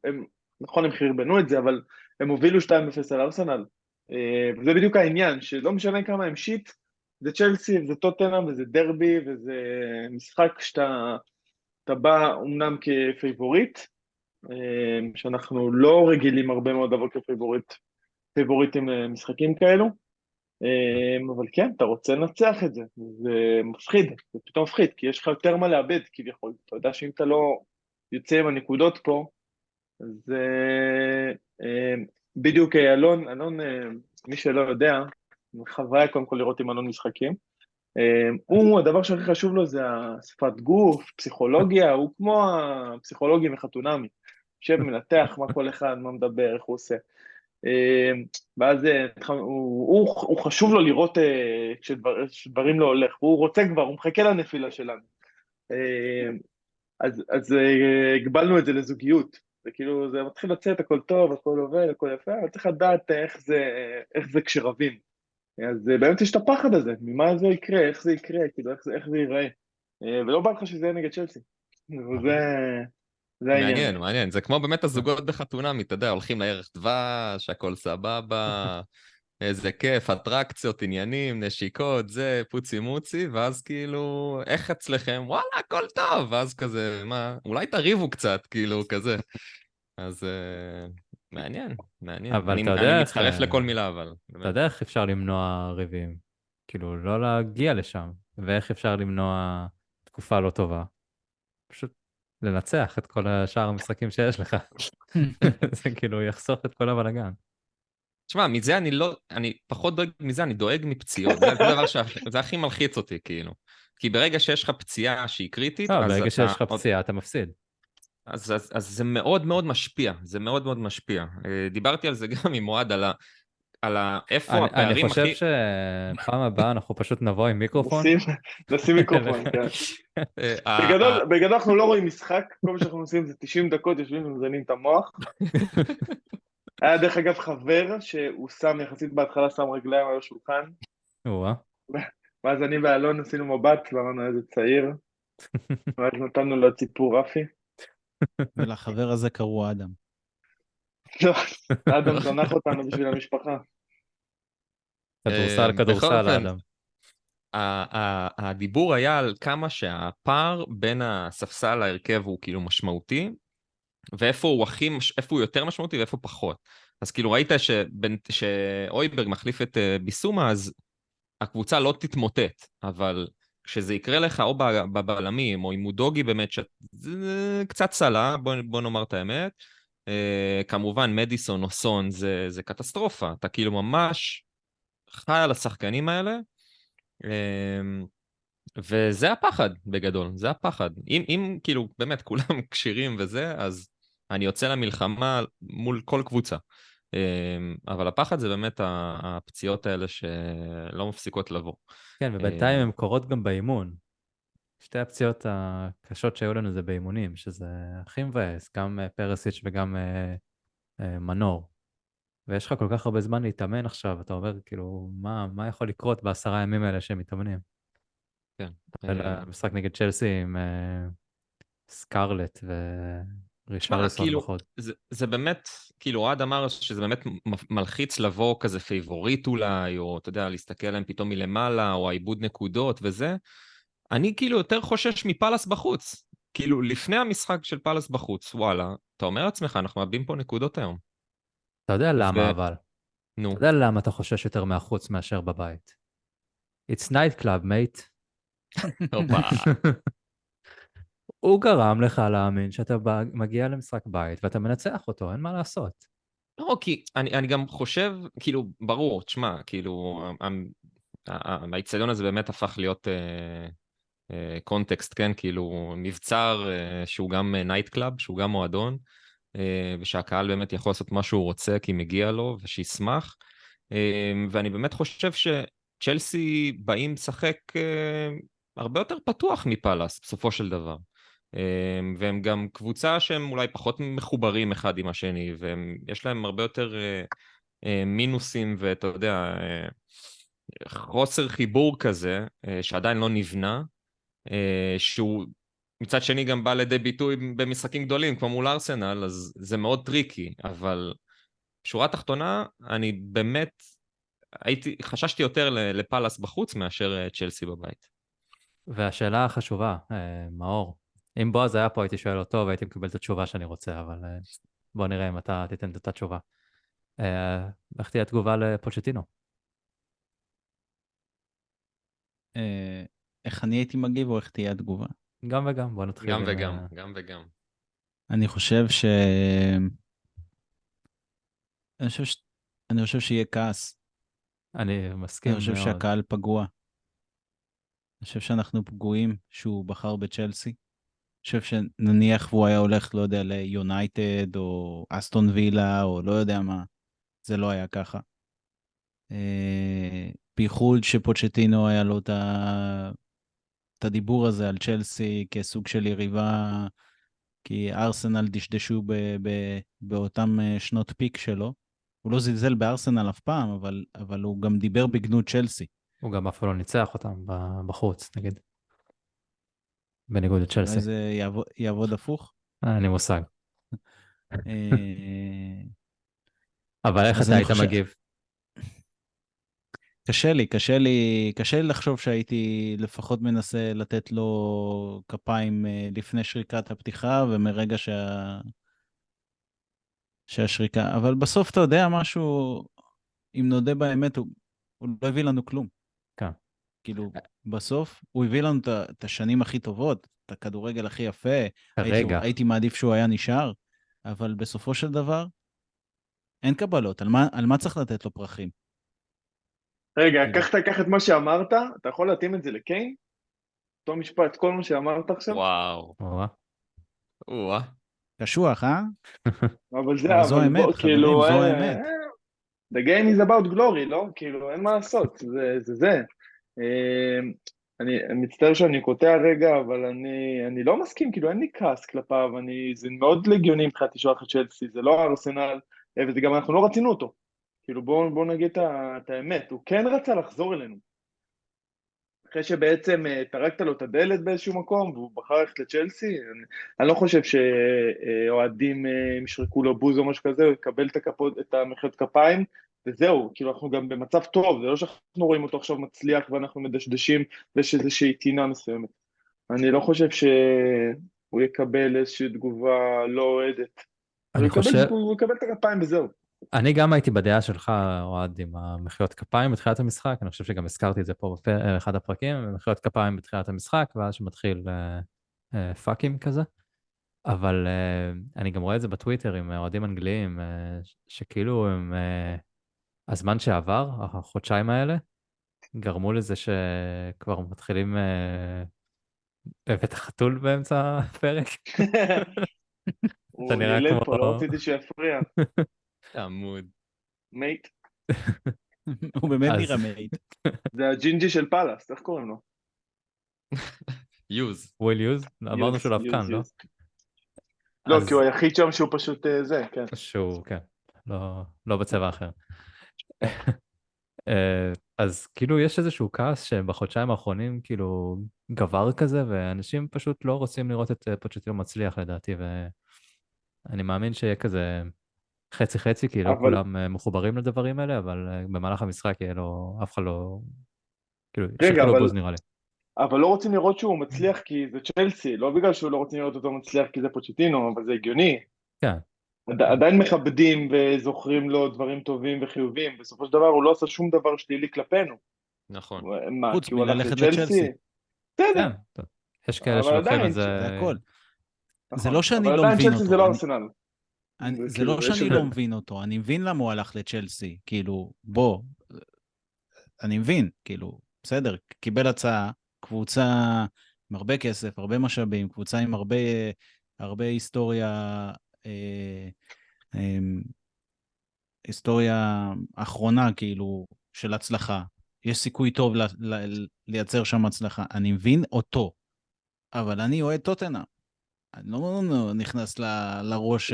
נכון, הם חרבנו את זה, אבל הם הובילו 2-0 על ארסנל. וזה בדיוק העניין, שלא משנה כמה הם שיט, זה צ'לסי, וזה טוטנהאם, וזה דרבי, וזה משחק שאתה בא אומנם כפייבוריט, שאנחנו לא רגילים הרבה מאוד לבוא כפייבוריטים משחקים כאלו, אבל כן, אתה רוצה לנצח את זה, זה מפחיד, זה פתאום מפחיד, כי יש לך יותר מה לאבד כביכול, אתה יודע שאם אתה לא יוצא עם הנקודות פה, אז בדיוק אלון, מי שלא יודע, חוויה קודם כל לראות עם אלון משחקים, הדבר שהכי חשוב לו זה השפת גוף, פסיכולוגיה, הוא כמו הפסיכולוגי מחתונמי, יושב מנתח מה כל אחד, מה מדבר, איך הוא עושה. ואז הוא חשוב לו לראות כשדברים לא הולך, הוא רוצה כבר, הוא מחכה לנפילה שלנו. אז הגבלנו את זה לזוגיות, זה כאילו, זה מתחיל לצאת, הכל טוב, הכל עובד, הכל יפה, אבל צריך לדעת איך זה כשרבים. אז באמת יש את הפחד הזה, ממה זה יקרה, איך זה יקרה, כאילו, איך זה ייראה. ולא בא לך שזה יהיה נגד צ'לסי. זה העניין. מעניין, מעניין. זה כמו באמת הזוגות בחתונמי, אתה יודע, הולכים לערך דבש, הכל סבבה, איזה כיף, אטרקציות, עניינים, נשיקות, זה, פוצי מוצי, ואז כאילו, איך אצלכם? וואלה, הכל טוב, ואז כזה, מה, אולי תריבו קצת, כאילו, כזה. אז מעניין, מעניין. אבל אתה אני יודע מצטרף לכל מילה, אבל... אתה יודע איך אפשר למנוע ריבים? כאילו, לא להגיע לשם. ואיך אפשר למנוע תקופה לא טובה? פשוט לנצח את כל השאר המשחקים שיש לך. זה כאילו יחסוך את כל הבלגן. תשמע, מזה אני פחות דואג מזה, אני דואג מפציעות. זה דבר זה הכי מלחיץ אותי, כאילו. כי ברגע שיש לך פציעה שהיא קריטית, לא, אז ברגע שיש לך אתה... פציעה, אתה מפסיד. אז זה מאוד מאוד משפיע, זה מאוד מאוד משפיע. דיברתי על זה גם עם אוהד, על איפה אני הפערים חושב הכי... שפעם הבאה אנחנו פשוט נבוא עם מיקרופון. נשים מיקרופון, כן. בגדול אנחנו לא רואים משחק, כל מה שאנחנו עושים זה 90 דקות, יושבים ומזיינים את המוח. היה דרך אגב חבר שהוא שם יחסית בהתחלה, שם רגליים על השולחן. ואז אני ואלון עשינו מבט, ואמרנו איזה צעיר. ואז נתנו לו ציפור רפי. ולחבר הזה קראו אדם. לא, אדם זנח אותנו בשביל המשפחה. כדורסל, אדם. הדיבור היה על כמה שהפער בין הספסל להרכב הוא כאילו משמעותי, ואיפה הוא יותר משמעותי ואיפה פחות. אז כאילו ראית שאויברג מחליף את ביסומה, אז הקבוצה לא תתמוטט, אבל כשזה יקרה לך או בבלמים, או עם מודוגי באמת, שזה קצת סלה, בוא נאמר את האמת, כמובן מדיסון או סון זה קטסטרופה, אתה כאילו ממש חי על השחקנים האלה, וזה הפחד בגדול, זה הפחד. אם כאילו באמת כולם קשירים וזה, אז אני יוצא למלחמה מול כל קבוצה. אבל הפחד זה באמת הפציעות האלה שלא מפסיקות לבוא. כן, ובינתיים הן קורות גם באימון. שתי הפציעות הקשות שהיו לנו זה באימונים, שזה הכי מבאס, גם פרסיץ' וגם מנור. ויש לך כל כך הרבה זמן להתאמן עכשיו, אתה אומר, כאילו, מה יכול לקרות ב10 ימים האלה שהם מתאמנים? כן. משחק נגד צ'לסי עם סקרלט ורישרלסון כאילו, בחוד. זה באמת, כאילו, אוהד אמר שזה באמת מלחיץ לבוא כזה פייבוריט אולי, או אתה יודע, להסתכל עליהם פתאום מלמעלה, או העיבוד נקודות וזה. אני כאילו יותר חושש מפלס בחוץ. כאילו, לפני המשחק של פלס בחוץ, וואלה, אתה אומר לעצמך, אנחנו מאבדים פה נקודות היום. אתה יודע למה אבל? נו. אתה יודע למה אתה חושש יותר מהחוץ מאשר בבית? It's night club, mate. הוא גרם לך להאמין שאתה מגיע למשחק בית ואתה מנצח אותו, אין מה לעשות. לא, כי אני גם חושב, כאילו, ברור, תשמע, כאילו, האיצטדיון הזה באמת הפך להיות קונטקסט, כן? כאילו, מבצר שהוא גם נייט קלאב, שהוא גם מועדון, ושהקהל באמת יכול לעשות מה שהוא רוצה כי מגיע לו ושישמח. ואני באמת חושב שצ'לסי באים לשחק הרבה יותר פתוח מפלס, בסופו של דבר. והם גם קבוצה שהם אולי פחות מחוברים אחד עם השני, ויש להם הרבה יותר מינוסים ואתה יודע, חוסר חיבור כזה, שעדיין לא נבנה, שהוא מצד שני גם בא לידי ביטוי במשחקים גדולים, כמו מול ארסנל, אז זה מאוד טריקי, אבל שורה תחתונה, אני באמת חששתי יותר לפלס בחוץ מאשר צ'לסי בבית. והשאלה החשובה, מאור, אם בועז היה פה הייתי שואל אותו והייתי מקבל את התשובה שאני רוצה, אבל בוא נראה אם אתה תיתן את התשובה. איך תהיה התגובה לפוצ'טינו? איך אני הייתי מגיב או איך תהיה התגובה? גם וגם, בוא נתחיל גם עם... וגם, גם וגם. אני חושב ש... אני חושב ש... אני חושב שיהיה כעס. אני אני מסכים חושב מאוד. שהקהל פגוע. אני חושב שאנחנו פגועים שהוא בחר בצ'לסי. אני חושב שנניח והוא היה הולך, לא יודע, ליונייטד או אסטון וילה או לא יודע מה, זה לא היה ככה. בייחוד שפוצ'טינו היה לו את הדיבור הזה על צ'לסי כסוג של יריבה, כי ארסנל דשדשו באותם שנות פיק שלו. הוא לא זלזל בארסנל אף פעם, אבל הוא גם דיבר בגנות צ'לסי. הוא גם אף פעם לא ניצח אותם בחוץ, נגיד. בניגוד לצ'לסי. אולי זה יעבוד הפוך. אין לי מושג. אה, אבל איך אז אתה אני היית חושב, מגיב? קשה לי לחשוב שהייתי לפחות מנסה לתת לו כפיים לפני שריקת הפתיחה, ומרגע שהשריקה, אבל בסוף אתה יודע משהו, אם נודה באמת, הוא לא הביא לנו כלום. כן. כאילו, בסוף הוא הביא לנו את השנים הכי טובות, את הכדורגל הכי יפה, כרגע. הייתי מעדיף שהוא היה נשאר, אבל בסופו של דבר, אין קבלות, על מה צריך לתת לו פרחים? רגע, כאילו. קח את מה שאמרת, אתה יכול להתאים את זה לקיין? אותו משפט, כל מה שאמרת עכשיו? וואו. וואה. וואה. קשוח, אה? אבל זה, אבל זו אבל האמת, בוא, חברים, כאילו, זו האמת. the game is about glory, לא? כאילו, אין מה לעשות, זה. אה, אני מצטער שאני קוטע רגע, אבל אני לא מסכים, כאילו, אין לי כעס כלפיו, זה מאוד לגיוני מבחינתי שהוא הלך לצ'לסי, זה לא ארסנל, וזה גם, אנחנו לא רצינו אותו. כאילו, בואו נגיד את האמת, הוא כן רצה לחזור אלינו. אחרי שבעצם טרקת לו את הדלת באיזשהו מקום, והוא בחר ללכת לצ'לסי, אני לא חושב שאוהדים ישרקו לו בוז או משהו כזה, הוא יקבל את המחיאות כפיים, וזהו, כאילו אנחנו גם במצב טוב, זה לא שאנחנו רואים אותו עכשיו מצליח ואנחנו מדשדשים, ויש איזושהי טינה מסוימת. אני לא חושב שהוא יקבל איזושהי תגובה לא אוהדת. אני חושב, הוא יקבל את הכפיים וזהו. אני גם הייתי בדעה שלך, אוהד, עם המחיאות כפיים בתחילת המשחק, אני חושב שגם הזכרתי את זה פה באחד הפרקים, מחיאות כפיים בתחילת המשחק, ואז שמתחיל פאקים כזה. אבל אני גם רואה את זה בטוויטר עם אוהדים אנגליים, שכאילו הזמן שעבר, החודשיים האלה, גרמו לזה שכבר מתחילים הבאת חתול באמצע הפרק. אתה הוא נראה ילד כמו... פה, לא רציתי שיפריע. עמוד. מייט. הוא באמת אז- נראה מייט. זה הג'ינג'י של פאלאס, איך קוראים לו? יוז. וויל יוז? אמרנו שהוא לבקן, לא? לא, אז- כי הוא היחיד שם שהוא פשוט זה, כן. שהוא, כן, לא בצבע אחר. אז כאילו יש איזשהו כעס שבחודשיים האחרונים כאילו גבר כזה, ואנשים פשוט לא רוצים לראות את פוצ'טינו מצליח לדעתי, ואני מאמין שיהיה כזה חצי חצי, כי לא אבל- כולם מחוברים לדברים האלה, אבל במהלך המשחק יהיה לו, אף אחד לא, כאילו, רגע, ישרקו לו אבל- בוז נראה לי. אבל לא רוצים לראות שהוא מצליח כי זה צ'לסי, לא בגלל שהוא לא רוצים לראות אותו מצליח כי זה פוצ'טינו, אבל זה הגיוני. כן, עדיין מכבדים וזוכרים לו דברים טובים וחיובים, בסופו של דבר הוא לא עשה שום דבר שלילי כלפינו. נכון. מה, חוץ כי הוא הלך מללכת לצ'לסי? לצ'לסי. בסדר, כן, טוב. יש כאלה אבל שלוקחים עדיין, את זה... זה הכל. נכון. זה לא שאני אבל לא עדיין מבין צ'לסי אותו. זה לא אני- ארסנל. זה כאילו, לא יש שאני הבדל. לא מבין אותו, אני מבין למה הוא הלך לצ'לסי, כאילו, בוא, אני מבין, כאילו, בסדר, קיבל הצעה, קבוצה עם הרבה כסף, הרבה משאבים, קבוצה עם הרבה היסטוריה, אה, אה, היסטוריה אחרונה, כאילו, של הצלחה. יש סיכוי טוב לייצר שם הצלחה. אני מבין אותו, אבל אני אוהד טוטנהאם. אני לא נכנס לראש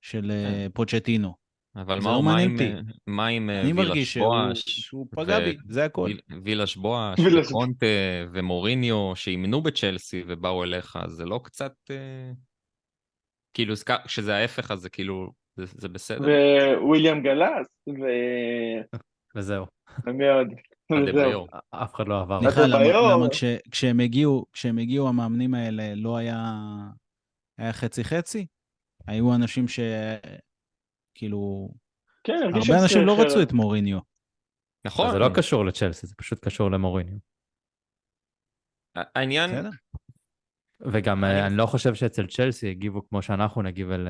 של פוצ'טינו. אבל זה לא מעניין אותי. מה עם אני מרגיש וילש בואש, שהוא פגע בי, זה הכל. וילש בואש, וילש. וקונטה ומוריניו שאימנו בצ'לסי ובאו אליך, זה לא קצת... כאילו, כשזה ההפך, אז זה כאילו, זה בסדר? וויליאם גלס, וזהו. ומי עוד? וזהו. אדבריו. אף אחד לא עבר. סליחה, אדבריו. למה כשהם הגיעו המאמנים האלה לא היה חצי חצי? היו אנשים כאילו, כן, הרגיש הרבה שזה אנשים לא אחרת. רצו את מוריניו. נכון. אז זה לא קשור לצ'לסי, זה פשוט קשור למוריניו. העניין, בסדר. וגם אני אני לא חושב שאצל צ'לסי הגיבו כמו שאנחנו נגיב על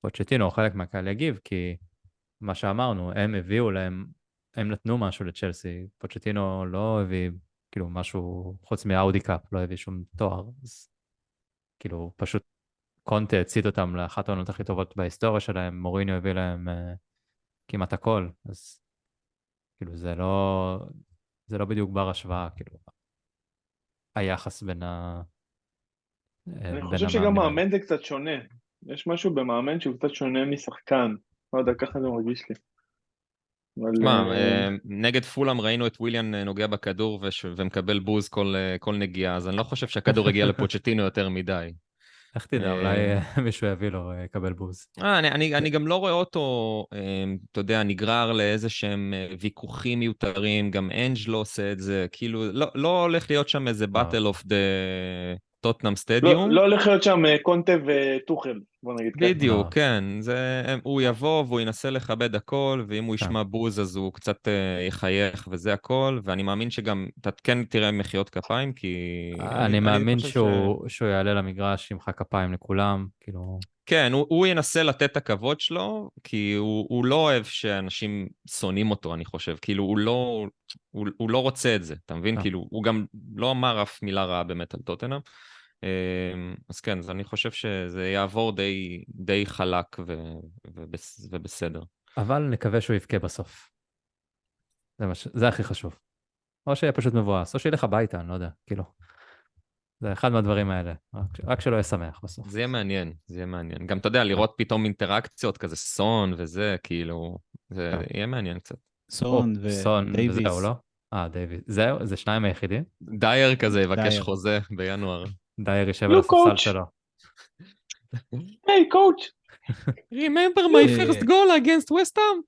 פוצ'טינו, או חלק מהקהל יגיב, כי מה שאמרנו, הם הביאו להם, הם נתנו משהו לצ'לסי, פוצ'טינו לא הביא כאילו משהו, חוץ מאאודי קאפ, לא הביא שום תואר, אז כאילו פשוט קונטה הצית אותם לאחת העונות הכי טובות בהיסטוריה שלהם, מוריניו הביא להם כמעט הכל, אז כאילו זה לא בדיוק בר השוואה, כאילו, היחס אני בין חושב שגם המאמנים האלה. מאמן זה קצת שונה. יש משהו במאמן שהוא קצת שונה משחקן. לא יודע, ככה זה מרגיש לי. אבל תשמע, נגד פולאם ראינו את וויליאן נוגע בכדור ומקבל בוז כל נגיעה, אז אני לא חושב שהכדור הגיע לפוצ'טינו יותר מדי. איך תדע, אולי מישהו יביא לו יקבל בוז. אני גם לא רואה אותו, אתה יודע, נגרר לאיזה שהם ויכוחים מיותרים, גם אנג' לא עושה את זה, כאילו, לא הולך להיות שם איזה באטל אוף דה טוטנאם סטדיום. לא הולך להיות שם קונטה וטוחל, בוא נגיד ככה. בדיוק, כן. הוא יבוא והוא ינסה לכבד הכל, ואם הוא כן. ישמע בוז אז הוא קצת יחייך וזה הכל, ואני מאמין שגם אתה כן תראה מחיאות כפיים, כי אני מאמין חושב שהוא יעלה למגרש, ימחא כפיים לכולם, כאילו... כן, הוא ינסה לתת את הכבוד שלו, כי הוא לא אוהב שאנשים שונאים אותו, אני חושב. כאילו, הוא לא רוצה את זה, אתה מבין? כן. כאילו, הוא גם לא אמר אף מילה רעה באמת על טוטנהאם. אז כן, אז אני חושב שזה יעבור די חלק ובסדר. אבל נקווה שהוא יבכה בסוף. זה הכי חשוב. או שיהיה פשוט מבואס, או שילך הביתה, אני לא יודע, כאילו. זה אחד מהדברים האלה, רק שלא יהיה שמח בסוף. זה יהיה מעניין, זה יהיה מעניין. גם, אתה יודע, לראות פתאום אינטראקציות כזה, סון וזה, כאילו, זה יהיה מעניין קצת. סון סון, ודייביס. וזהו, לא? דייוויס. זהו, זה שניים היחידים? דייר כזה יבקש דייר. חוזה בינואר. דייר יישב על לא, הספסל קואוץ'. שלו. היי, קואוץ'. Remember my my first first goal against West Ham?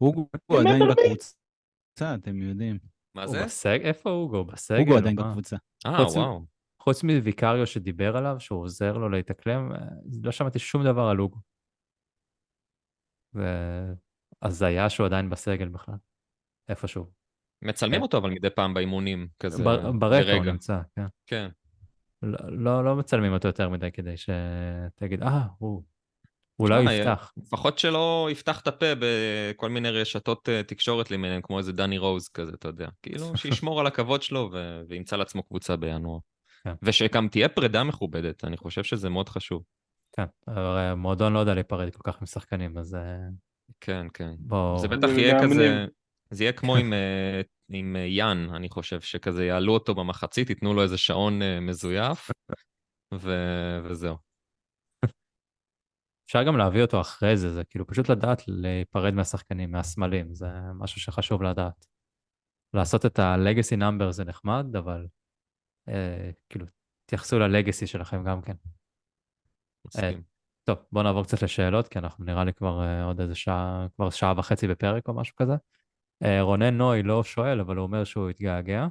אוגו Remember עדיין me? בקבוצה, אתם יודעים. מה הוא זה? איפה אוגו? בסגל? אוגו עדיין מה? בקבוצה. וואו. חוץ מוויקריו שדיבר עליו, שהוא עוזר לו להתאקלם, לא שמעתי שום דבר על אוגו. והזיה שהוא עדיין בסגל בכלל, איפשהו. מצלמים אותו אבל מדי פעם באימונים, כזה ברקע הוא לרגע. נמצא, כן. כן. לא מצלמים אותו יותר מדי כדי שתגיד, הוא אולי תשמע, יפתח. לפחות שלא יפתח את הפה בכל מיני רשתות תקשורת למיניהם, כמו איזה דני רוז כזה, אתה יודע. כאילו, שישמור על הכבוד שלו וימצא לעצמו קבוצה בינואר. כן. ושגם תהיה פרידה מכובדת, אני חושב שזה מאוד חשוב. כן, הרי המועדון לא יודע להיפרד כל כך עם שחקנים, אז כן, כן. בוא... זה בטח יהיה ומאמנים. כזה, זה יהיה כמו עם יאן, אני חושב, שכזה יעלו אותו במחצית, ייתנו לו איזה שעון מזויף, וזהו. אפשר גם להביא אותו אחרי זה, זה כאילו פשוט לדעת להיפרד מהשחקנים, מהסמלים, זה משהו שחשוב לדעת. לעשות את ה-legacy number זה נחמד, אבל כאילו, תייחסו ל-legacy שלכם גם כן. מסכים. טוב, בואו נעבור קצת לשאלות, כי אנחנו נראה לי כבר עוד איזה שעה, כבר שעה וחצי בפרק או משהו כזה. רונן נוי לא שואל, אבל הוא אומר שהוא התגעגע,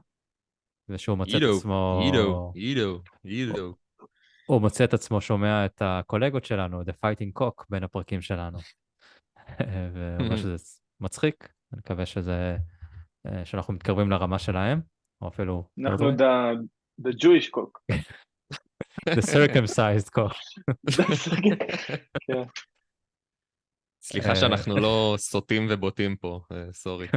ושהוא מוצא את עצמו... אידו. הוא מוצא את עצמו שומע את הקולגות שלנו, The Fighting Cock, בין הפרקים שלנו. והוא אומר שזה מצחיק, אני מקווה שאנחנו מתקרבים לרמה שלהם, או אפילו... אנחנו the Jewish cock. The circumcised cock. כן. סליחה שאנחנו לא סוטים ובוטים פה, סורי.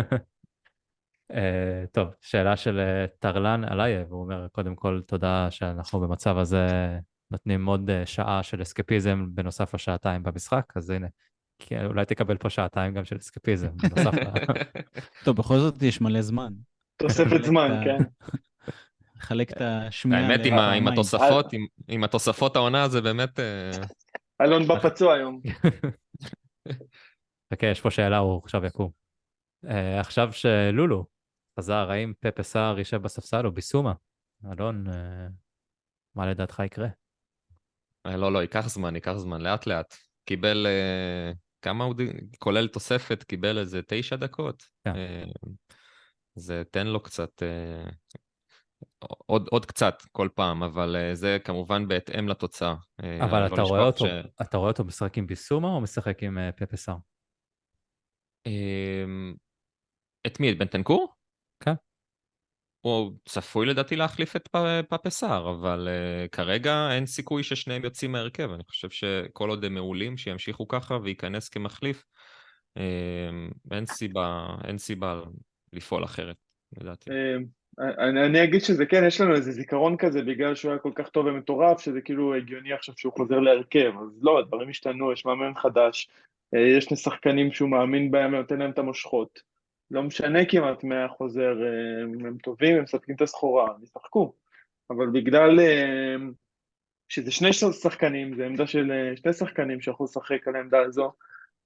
טוב, שאלה של טרלן אלייב, הוא אומר, קודם כל תודה שאנחנו במצב הזה נותנים עוד שעה של אסקפיזם בנוסף לשעתיים במשחק, אז הנה, אולי תקבל פה שעתיים גם של אסקפיזם בנוסף טוב, בכל זאת יש מלא זמן. תוספת זמן, כן. לחלק את השמיעה. האמת, עם התוספות העונה זה באמת... אלון בפצוע היום. אוקיי, יש פה שאלה, הוא עכשיו יקום. עכשיו שלולו חזר, האם פפה סער יישב בספסל או ביסומה? אלון, מה לדעתך יקרה? לא, ייקח זמן, לאט לאט. קיבל, כמה הוא כולל תוספת, קיבל איזה 9 דקות. כן. זה תן לו קצת, עוד קצת כל פעם, אבל זה כמובן בהתאם לתוצאה. אבל אתה רואה אותו משחק עם ביסומה או משחק עם פפה סער? את מי? את בנטנקור? כן. הוא צפוי לדעתי להחליף את פאפסאר, אבל כרגע אין סיכוי ששניהם יוצאים מהרכב. אני חושב שכל עוד הם מעולים, שימשיכו ככה וייכנס כמחליף, אין סיבה לפעול אחרת, לדעתי. אני אגיד שזה כן, יש לנו איזה זיכרון כזה, בגלל שהוא היה כל כך טוב ומטורף, שזה כאילו הגיוני עכשיו שהוא חוזר להרכב, אז לא, הדברים השתנו, יש מאמן חדש, יש שני שחקנים שהוא מאמין בהם, נותן להם את המושכות, לא משנה כמעט מהחוזר, הם טובים, הם מספקים את הסחורה, הם ישחקו, אבל בגלל שזה שני שחקנים, זה עמדה של שני שחקנים שיכולו לשחק על העמדה הזו,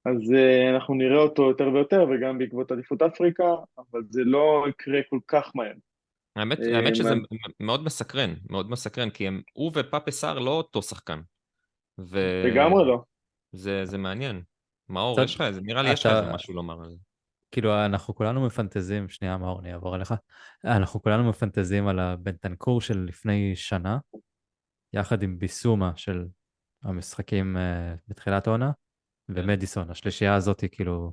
אז אנחנו נראה אותו יותר ויותר, וגם בעקבות אליפות אפריקה, אבל זה לא יקרה כל כך מהר. האמת שזה מאוד מסקרן, כי הוא ופאפסאר לא אותו שחקן. לגמרי לא. זה מעניין. מאור, נראה לי יש לך איזה משהו לומר על זה. כאילו, אנחנו כולנו מפנטזים, שנייה, מאור, אני אעבור אליך. אנחנו כולנו מפנטזים על הבנטנקור של לפני שנה, יחד עם ביסומה של המשחקים בתחילת העונה, ומדיסון, השלישייה הזאת היא כאילו...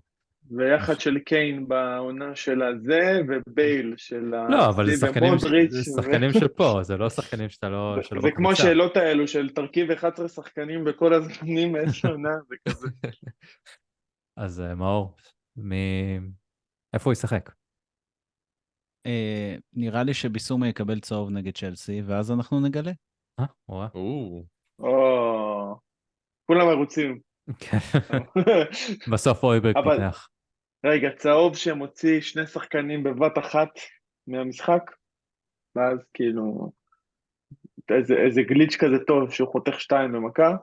ויחד של קיין בעונה של הזה, ובייל של לא, אבל סטיב ומודריץ'. זה שחקנים של פה, זה לא שחקנים שאתה לא בקבוצה. זה כמו שאלות האלו של תרכיב 11 שחקנים בכל הזמנים מאיזושהי עונה, זה כזה. אז מאור, איפה הוא ישחק? נראה לי שביסומה יקבל צהוב נגד צ'לסי, ואז אנחנו נגלה. וואה. כולם מרוצים. בסוף אויברג פותח. רגע, צהוב שמוציא שני שחקנים בבת אחת מהמשחק, ואז כאילו, איזה גליץ' כזה טוב שהוא חותך 2 במכה.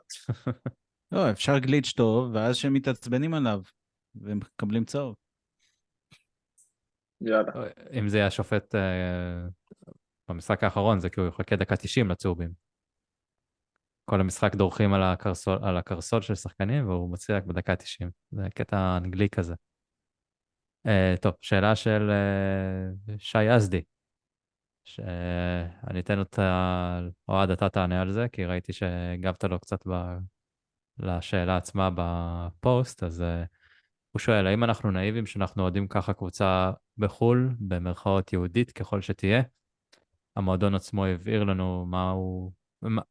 לא, אפשר גליץ' טוב, ואז שהם מתעצבנים עליו, והם מקבלים צהוב. יאללה. אם זה יהיה השופט במשחק האחרון, זה כאילו יחכה דקה 90 לצהובים. כל המשחק דורכים על הקרסול של שחקנים, והוא מוציא רק בדקה 90. זה קטע אנגלי כזה. טוב, שאלה של שי יזדי, שאני אתן אותה, אוהד, אתה תענה על זה, כי ראיתי שהגבת לו קצת לשאלה עצמה בפוסט, אז הוא שואל, האם אנחנו נאיבים שאנחנו אוהדים ככה קבוצה בחול, במרכאות יהודית ככל שתהיה? המועדון עצמו הבהיר לנו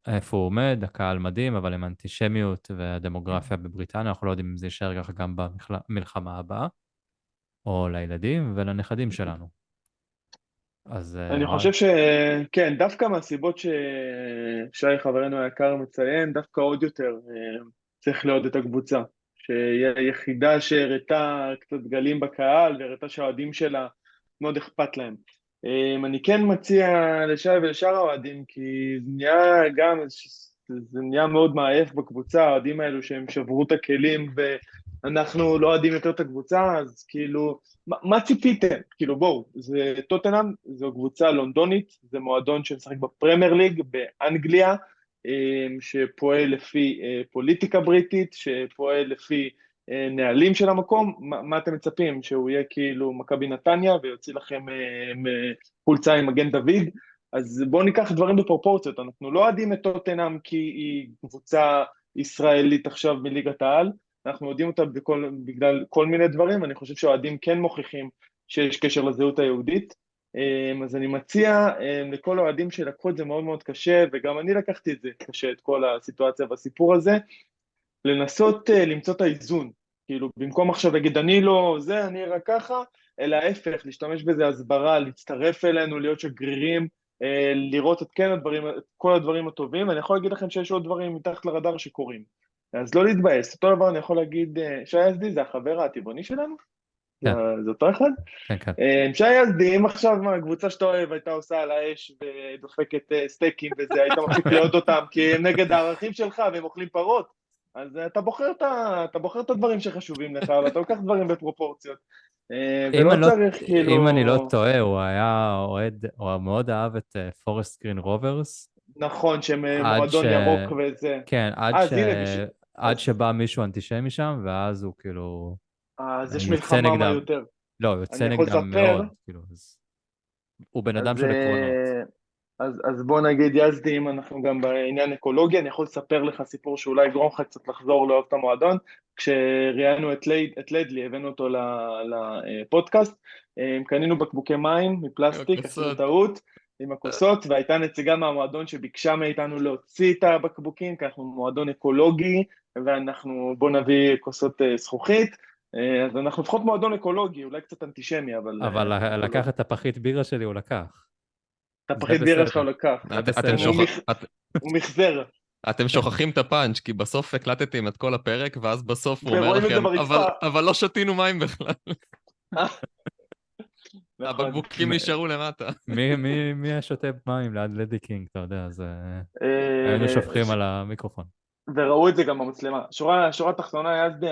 איפה הוא עומד, הקהל מדהים, אבל עם אנטישמיות והדמוגרפיה בבריטניה, אנחנו לא יודעים אם זה יישאר ככה גם במלחמה הבאה, או לילדים ולנכדים שלנו. אז אני חושב שכן, דווקא מהסיבות ששי חברנו היקר מציין, דווקא עוד יותר צריך לעוד את הקבוצה, שהיא היחידה שהראתה קצת גלים בקהל, והראתה שהאוהדים שלה מאוד אכפת להם. אני כן מציע לשי ולשאר האוהדים, כי זה נהיה מאוד מעייף בקבוצה, האוהדים האלו שהם שברו את הכלים ואנחנו לא אוהדים יותר את הקבוצה, אז כאילו, מה ציפיתם? כאילו בואו, זה טוטנהאם, זו קבוצה לונדונית, זה מועדון שמשחק בפרמייר ליג באנגליה, שפועל לפי פוליטיקה בריטית, שפועל לפי נהלים של המקום, מה אתם מצפים? שהוא יהיה כאילו מכבי נתניה ויוציא לכם חולצה עם מגן דוד? אז בואו ניקח דברים בפרופורציות, אנחנו לא אוהדים את טוטנהאם כי היא קבוצה ישראלית עכשיו מליגת העל, אנחנו יודעים אותה בגלל כל מיני דברים, אני חושב שהאוהדים כן מוכיחים שיש קשר לזהות היהודית, אז אני מציע לכל האוהדים שלקחו את זה מאוד מאוד קשה, וגם אני לקחתי את זה קשה, את כל הסיטואציה והסיפור הזה, לנסות למצוא את האיזון, כאילו במקום עכשיו להגיד אני לא זה, אני רק ככה, אלא ההפך, להשתמש בזה הסברה, להצטרף אלינו, להיות שגרירים, לראות את כל הדברים הטובים, אני יכול להגיד לכם שיש עוד דברים מתחת לרדאר שקורים, אז לא להתבאס, אותו דבר אני יכול להגיד, שי יזדי זה החבר הטבעוני שלנו? כן. זה אותו אחד? כן, כן. שי יזדי, אם עכשיו הקבוצה שאתה אוהב הייתה עושה על האש ודופקת סטייקים וזה, היית מפסיק להיות אותם, כי הם נגד הערכים שלך והם אוכלים פרות, אז אתה בוחר את הדברים שחשובים לך, ואתה לוקח דברים בפרופורציות. ולא צריך כאילו... אם אני לא טועה, הוא היה אוהד, הוא מאוד אהב את פורסט גרין רוברס. נכון, שהם מועדון ירוק וזה. כן, עד שבא מישהו אנטישמי שם, ואז הוא כאילו... אז יש מלחמה מה יותר. לא, הוא יוצא נגדם מאוד. הוא בן אדם של עקרונות. אז בוא נגיד יזדי, אם אנחנו גם בעניין אקולוגי, אני יכול לספר לך סיפור שאולי יגרום לך קצת לחזור לאהוב את המועדון. כשראיינו את לדלי, הבאנו אותו לפודקאסט, קנינו בקבוקי מים מפלסטיק, עשינו הכוסות. טעות עם הכוסות, והייתה נציגה מהמועדון שביקשה מאיתנו להוציא את הבקבוקים, כי אנחנו מועדון אקולוגי, ואנחנו בוא נביא כוסות זכוכית, אז אנחנו לפחות מועדון אקולוגי, אולי קצת אנטישמי, אבל לקח את הפחית בירה שלי, הוא לקח. את זה הפחית בירה שלך בסדר. הוא לקח. זה אתם בסדר. הוא מחזר. אתם שוכחים את הפאנץ', כי בסוף הקלטתם את כל הפרק, ואז בסוף הוא אומר ורואים את זה לכם, ברצפה. אבל לא שתינו מים בכלל. נכון. הבקבוקים נשארו למטה. מי שותה מים ליד לדי קינג, אתה יודע, אז אה, היינו שופכים על המיקרופון. וראו את זה גם במצלמה. שורה תחתונה, יזדי,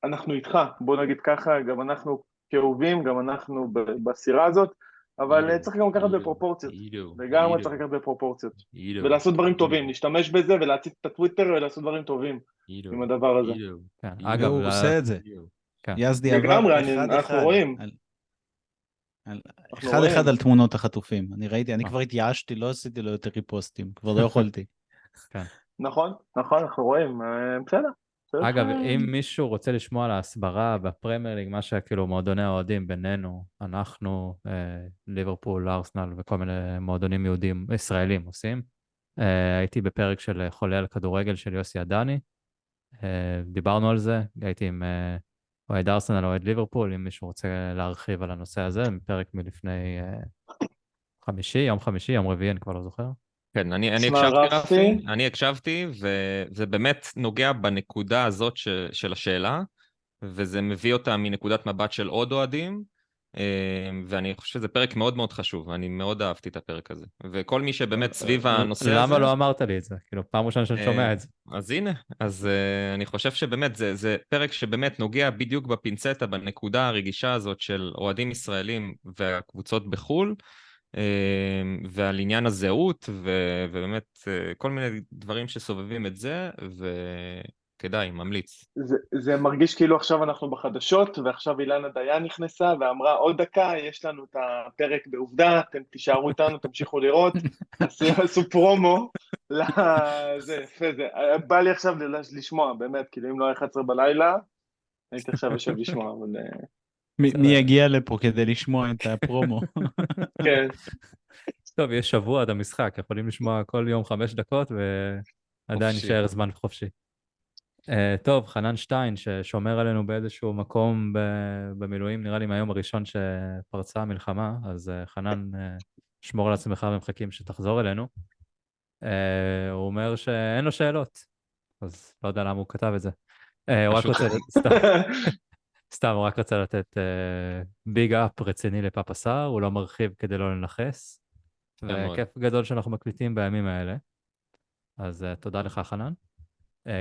אנחנו איתך, בוא נגיד ככה, גם אנחנו כאובים, גם אנחנו בסירה הזאת, אבל צריך גם לקחת בפרופורציות. לגמרי צריך לקחת בפרופורציות. ולעשות דברים טובים, להשתמש בזה ולהציץ את הטוויטר ולעשות דברים טובים עם הדבר הזה. כן, אגב, הוא עושה את זה. כן. יזדי עבר לגמרי, אחד אנחנו אחד. רואים. אנחנו אחד רואים. אחד על תמונות החטופים. אני כבר התייאשתי, לא עשיתי לו יותר ריפוסטים, כבר לא יכולתי. נכון, אנחנו רואים, בסדר. אגב, אם מישהו רוצה לשמוע על ההסברה בפרמייר ליג, מה שכאילו מועדוני האוהדים בינינו, אנחנו, ליברפול, ארסנל וכל מיני מועדונים יהודים, ישראלים עושים, הייתי בפרק של חולל כדורגל של יוסי עדני, דיברנו על זה, הייתי עם אוהד ארסנל, אוהד ליברפול, אם מישהו רוצה להרחיב על הנושא הזה, פרק מלפני יום חמישי, יום רביעי, אני כבר לא זוכר. כן, אני תשמע, הקשבתי רפי. רפי, אני הקשבתי, וזה באמת נוגע בנקודה הזאת של השאלה, וזה מביא אותה מנקודת מבט של עוד אוהדים, ואני חושב שזה פרק מאוד מאוד חשוב, אני מאוד אהבתי את הפרק הזה. וכל מי שבאמת סביב הנושא הזה... למה לא אמרת לי את זה? כאילו, פעם ראשונה שאני שומע את זה. אז הנה, אז אני חושב שבאמת זה פרק שבאמת נוגע בדיוק בפינצטה, בנקודה הרגישה הזאת של אוהדים ישראלים והקבוצות בחו"ל, ועל עניין הזהות, ובאמת כל מיני דברים שסובבים את זה, וכדאי, ממליץ. זה מרגיש כאילו עכשיו אנחנו בחדשות, ועכשיו אילנה דיין נכנסה ואמרה עוד דקה, יש לנו את הפרק בעובדה, אתם תישארו איתנו, תמשיכו לראות, עשו פרומו, זה יפה, זה בא לי עכשיו לשמוע, באמת, כאילו אם לא 11 בלילה, הייתי עכשיו יושב לשמוע, אבל... מי יגיע לפה כדי לשמוע את הפרומו? כן. טוב, יש שבוע עד המשחק, יכולים לשמוע כל יום 5 דקות, ועדיין חופשי. נשאר זמן חופשי. טוב, חנן שטיין, ששומר עלינו באיזשהו מקום במילואים, נראה לי מהיום הראשון שפרצה המלחמה, אז חנן, שמור על עצמך ומחכים שתחזור אלינו. הוא אומר שאין לו שאלות, אז לא יודע למה הוא כתב את זה. הוא רק רוצה, סתם, הוא רק רוצה לתת ביג אפ רציני לפאפה סער, הוא לא מרחיב כדי לא לנחס, וכיף גדול שאנחנו מקליטים בימים האלה. אז תודה לך, חנן.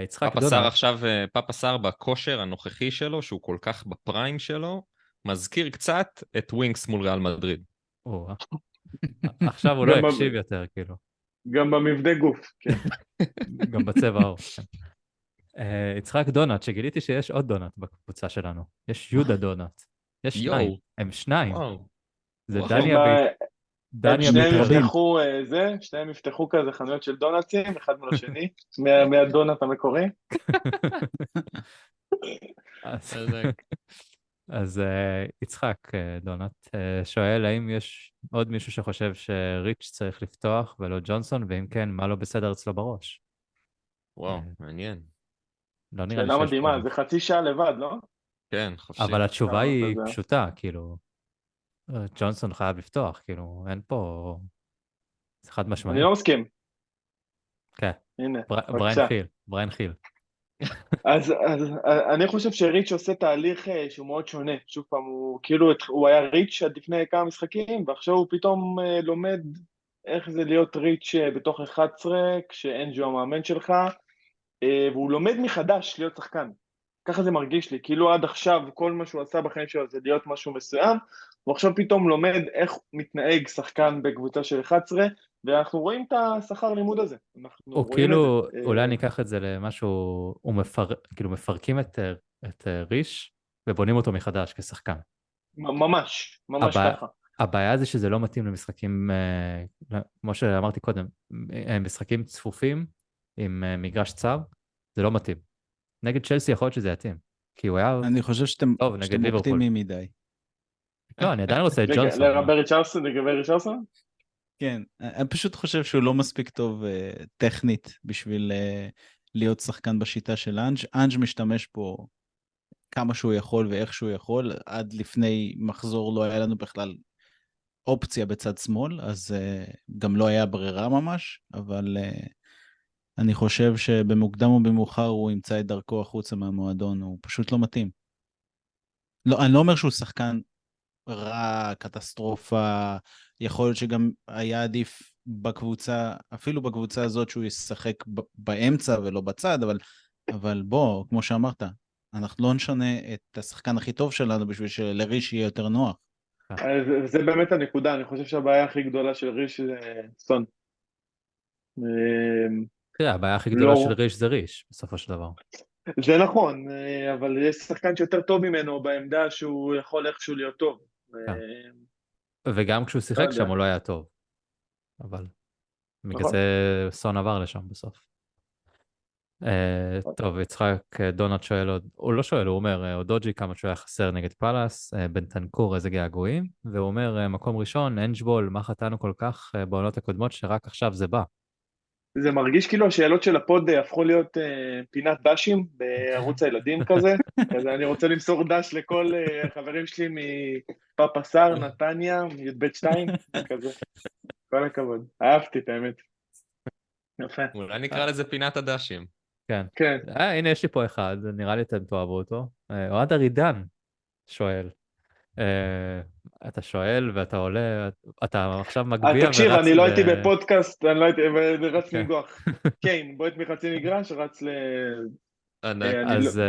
יצחק פאפה דונלד. סער עכשיו, פאפה סער בכושר הנוכחי שלו, שהוא כל כך בפריים שלו, מזכיר קצת את ווינקס מול ריאל מדריד. עכשיו הוא לא יקשיב יותר, כאילו. גם במבנה גוף, כן. גם בצבע האור. יצחק דונלד, שגיליתי שיש עוד דונלד בקבוצה שלנו. יש יהודה דונלד. יש שניים. הם שניים. זה דניה ביטרבים. שניהם יפתחו כזה חנויות של דונלדסים, אחד מול השני, מהדונלד המקורי. אז יצחק דונלד שואל, האם יש עוד מישהו שחושב שריץ' צריך לפתוח ולא ג'ונסון, ואם כן, מה לא בסדר אצלו בראש? וואו, מעניין. לא נראה לי שאלה שיש מדהימה, פה. זה חצי שעה לבד, לא? כן, חופשי. אבל התשובה היא פשוטה, כאילו, ג'ונסון חייב לפתוח, כאילו, אין פה, זה חד משמעי. אני לא מסכים. כן, הנה, בריין חיל. אז אני חושב שריץ' עושה תהליך שהוא מאוד שונה. שוב פעם, הוא היה ריץ' עד לפני כמה משחקים, ועכשיו הוא פתאום לומד איך זה להיות ריץ' בתוך 11, כשאנג'ו המאמן שלך, והוא לומד מחדש להיות שחקן. ככה זה מרגיש לי, כאילו עד עכשיו כל מה שהוא עשה בחיים שלו זה להיות משהו מסוים, הוא עכשיו פתאום לומד איך מתנהג שחקן בקבוצה של 11, ואנחנו רואים את השכר לימוד הזה. או כאילו, אולי אני אקח את זה למשהו, כאילו מפרקים את ריש, ובונים אותו מחדש כשחקן. ממש ככה. הבעיה זה שזה לא מתאים למשחקים, כמו שאמרתי קודם, משחקים צפופים עם מגרש צר, זה לא מתאים. נגד צ'לסי יכול להיות שזה יתאים, כי הוא היה אני חושב שאתם טוב נגד ליברפול. אופטימיים מדי. לא, אני עדיין רוצה את רגע, ג'ונסון. לגבי ריצ'רסון? כן, אני פשוט חושב שהוא לא מספיק טוב טכנית בשביל להיות שחקן בשיטה של אנג'. אנג' משתמש פה כמה שהוא יכול ואיך שהוא יכול. עד לפני מחזור לא היה לנו בכלל אופציה בצד שמאל, אז גם לא היה ברירה ממש, אבל אני חושב שבמוקדם או במאוחר הוא ימצא את דרכו החוצה מהמועדון, הוא פשוט לא מתאים. לא, אני לא אומר שהוא שחקן רע, קטסטרופה, יכול להיות שגם היה עדיף בקבוצה, אפילו בקבוצה הזאת שהוא ישחק באמצע ולא בצד, אבל בוא, כמו שאמרת, אנחנו לא נשנה את השחקן הכי טוב שלנו בשביל שלריש יהיה יותר נוח. זה באמת הנקודה, אני חושב שהבעיה הכי גדולה של ריש זה סון. תראה, הבעיה הכי גדולה של ריש זה ריש, בסופו של דבר. זה נכון, אבל יש שחקן שיותר טוב ממנו בעמדה שהוא יכול איכשהו להיות טוב. וגם כשהוא שיחק שם הוא לא היה טוב. אבל בגלל זה סון עבר לשם בסוף. טוב, יצחק דונלד שואל, הוא לא שואל, הוא אומר, אודוג'י כמה שהוא היה חסר נגד פלאס, בנטנקור איזה געגועים, והוא אומר, מקום ראשון, אנג'בול, מה חטאנו כל כך בעונות הקודמות שרק עכשיו זה בא. זה מרגיש כאילו השאלות של הפוד הפכו להיות פינת דשים בערוץ הילדים כזה, אז אני רוצה למסור דש לכל חברים שלי מפאפה סאר, נתניה, י"ב 2, כזה. כל הכבוד, אהבתי את האמת. יפה. אולי נקרא לזה פינת הדשים. כן. כן. הנה יש לי פה אחד, נראה לי אתם תאהבו אותו. אוהד ארידן שואל. אתה שואל ואתה עולה, אתה עכשיו מגביה ורץ... תקשיב, אני לא הייתי בפודקאסט, אני לא הייתי, ורץ לנגוח. כן, בועט מחצי מגרש, רץ ל... אז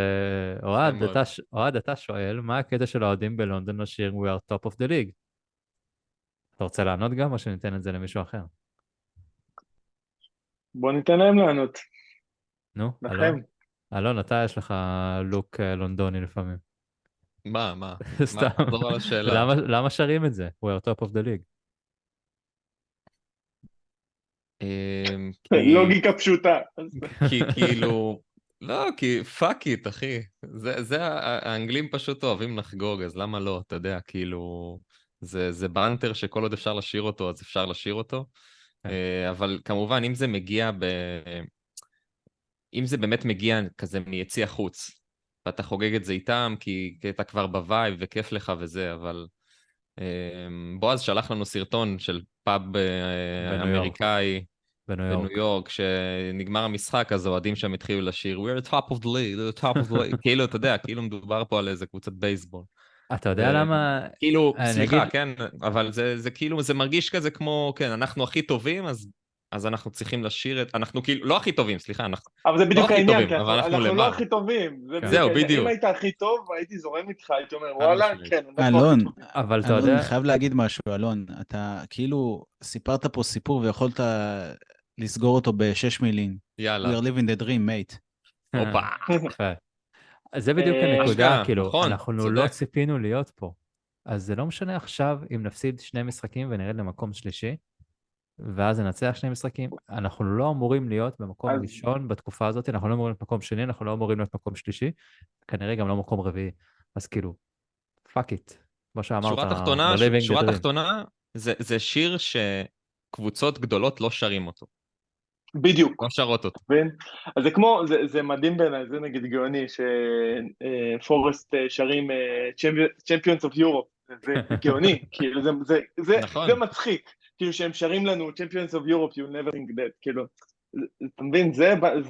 אוהד, אתה שואל, מה הקטע של האוהדים בלונדון לשיר We are top of the league? אתה רוצה לענות גם, או שניתן את זה למישהו אחר? בוא ניתן להם לענות. נו, לכם. אלון, אתה יש לך לוק לונדוני לפעמים. מה? סתם. תחזור על השאלה. למה שרים את זה? We are top of the league. לוגיקה פשוטה. כי כאילו, לא, כי פאק איט, אחי. האנגלים פשוט אוהבים לחגוג, אז למה לא? אתה יודע, כאילו, זה בנטר שכל עוד אפשר לשיר אותו, אז אפשר לשיר אותו. אבל כמובן, אם זה באמת מגיע כזה מיציע חוץ, ואתה חוגג את זה איתם, כי אתה כבר בווייב וכיף לך וזה, אבל בועז שלח לנו סרטון של פאב אמריקאי בניו יורק, שנגמר המשחק, אז האוהדים שם התחילו לשיר, We're the top of the league, the top of the league, כאילו, אתה יודע, כאילו מדובר פה על איזה קבוצת בייסבול. אתה יודע למה... כאילו, סליחה, כן, אבל זה כאילו, זה מרגיש כזה כמו, כן, אנחנו הכי טובים, אז אנחנו צריכים לשיר את... אנחנו כאילו, לא הכי טובים, סליחה, אנחנו... אבל זה בדיוק העניין, אבל אנחנו לא הכי טובים. זהו, בדיוק. אם היית הכי טוב, הייתי זורם איתך, הייתי אומר, וואלה, כן. אלון, אבל אתה יודע... אני חייב להגיד משהו, אלון. אתה כאילו סיפרת פה סיפור ויכולת לסגור אותו ב6 מילים. יאללה. We are living the dream, mate. הופה. זה בדיוק הנקודה, כאילו, נכון, אנחנו לא ציפינו להיות פה. אז זה לא משנה עכשיו אם נפסיד 2 משחקים ונרד למקום שלישי, ואז ננצח 2 משחקים, אנחנו לא אמורים להיות במקום ראשון בתקופה הזאת, אנחנו לא אמורים להיות מקום שני, אנחנו לא אמורים להיות מקום שלישי, כנראה גם לא מקום רביעי, אז כאילו, fuck it, כמו שאמרת, שורה תחתונה, זה שיר שקבוצות גדולות לא שרים אותו. בדיוק. לא שרות אותו. אז זה כמו, זה מדהים בעיניי, זה נגיד גאוני, שפורסט שרים Champions of Europe, זה גאוני, כאילו זה מצחיק. כאילו שהם שרים לנו Champions of Europe, you'll never think that, כאילו, אתה מבין,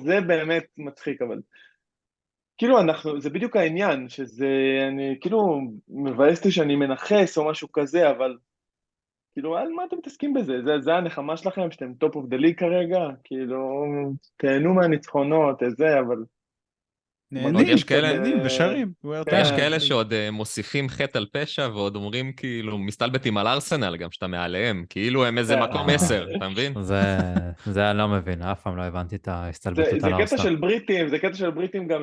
זה באמת מצחיק, אבל כאילו זה בדיוק העניין, שזה, אני כאילו מבאסתי שאני מנחס או משהו כזה, אבל כאילו, על מה אתם מתעסקים בזה? זה הנחמה שלכם, שאתם top of the league כרגע, כאילו, תהנו מהניצחונות, אבל נהנים, יש כאלה- נהנים ושרים. יש כן. כאלה שעוד מוסיפים חטא על פשע ועוד אומרים כאילו, מסתלבטים על ארסנל גם שאתה מעליהם, כאילו הם איזה מקום 10, אתה מבין? זה אני לא מבין, אף פעם לא הבנתי את ההסתלבטות זה על קטע ארסנל. של בריטים, זה קטע של בריטים גם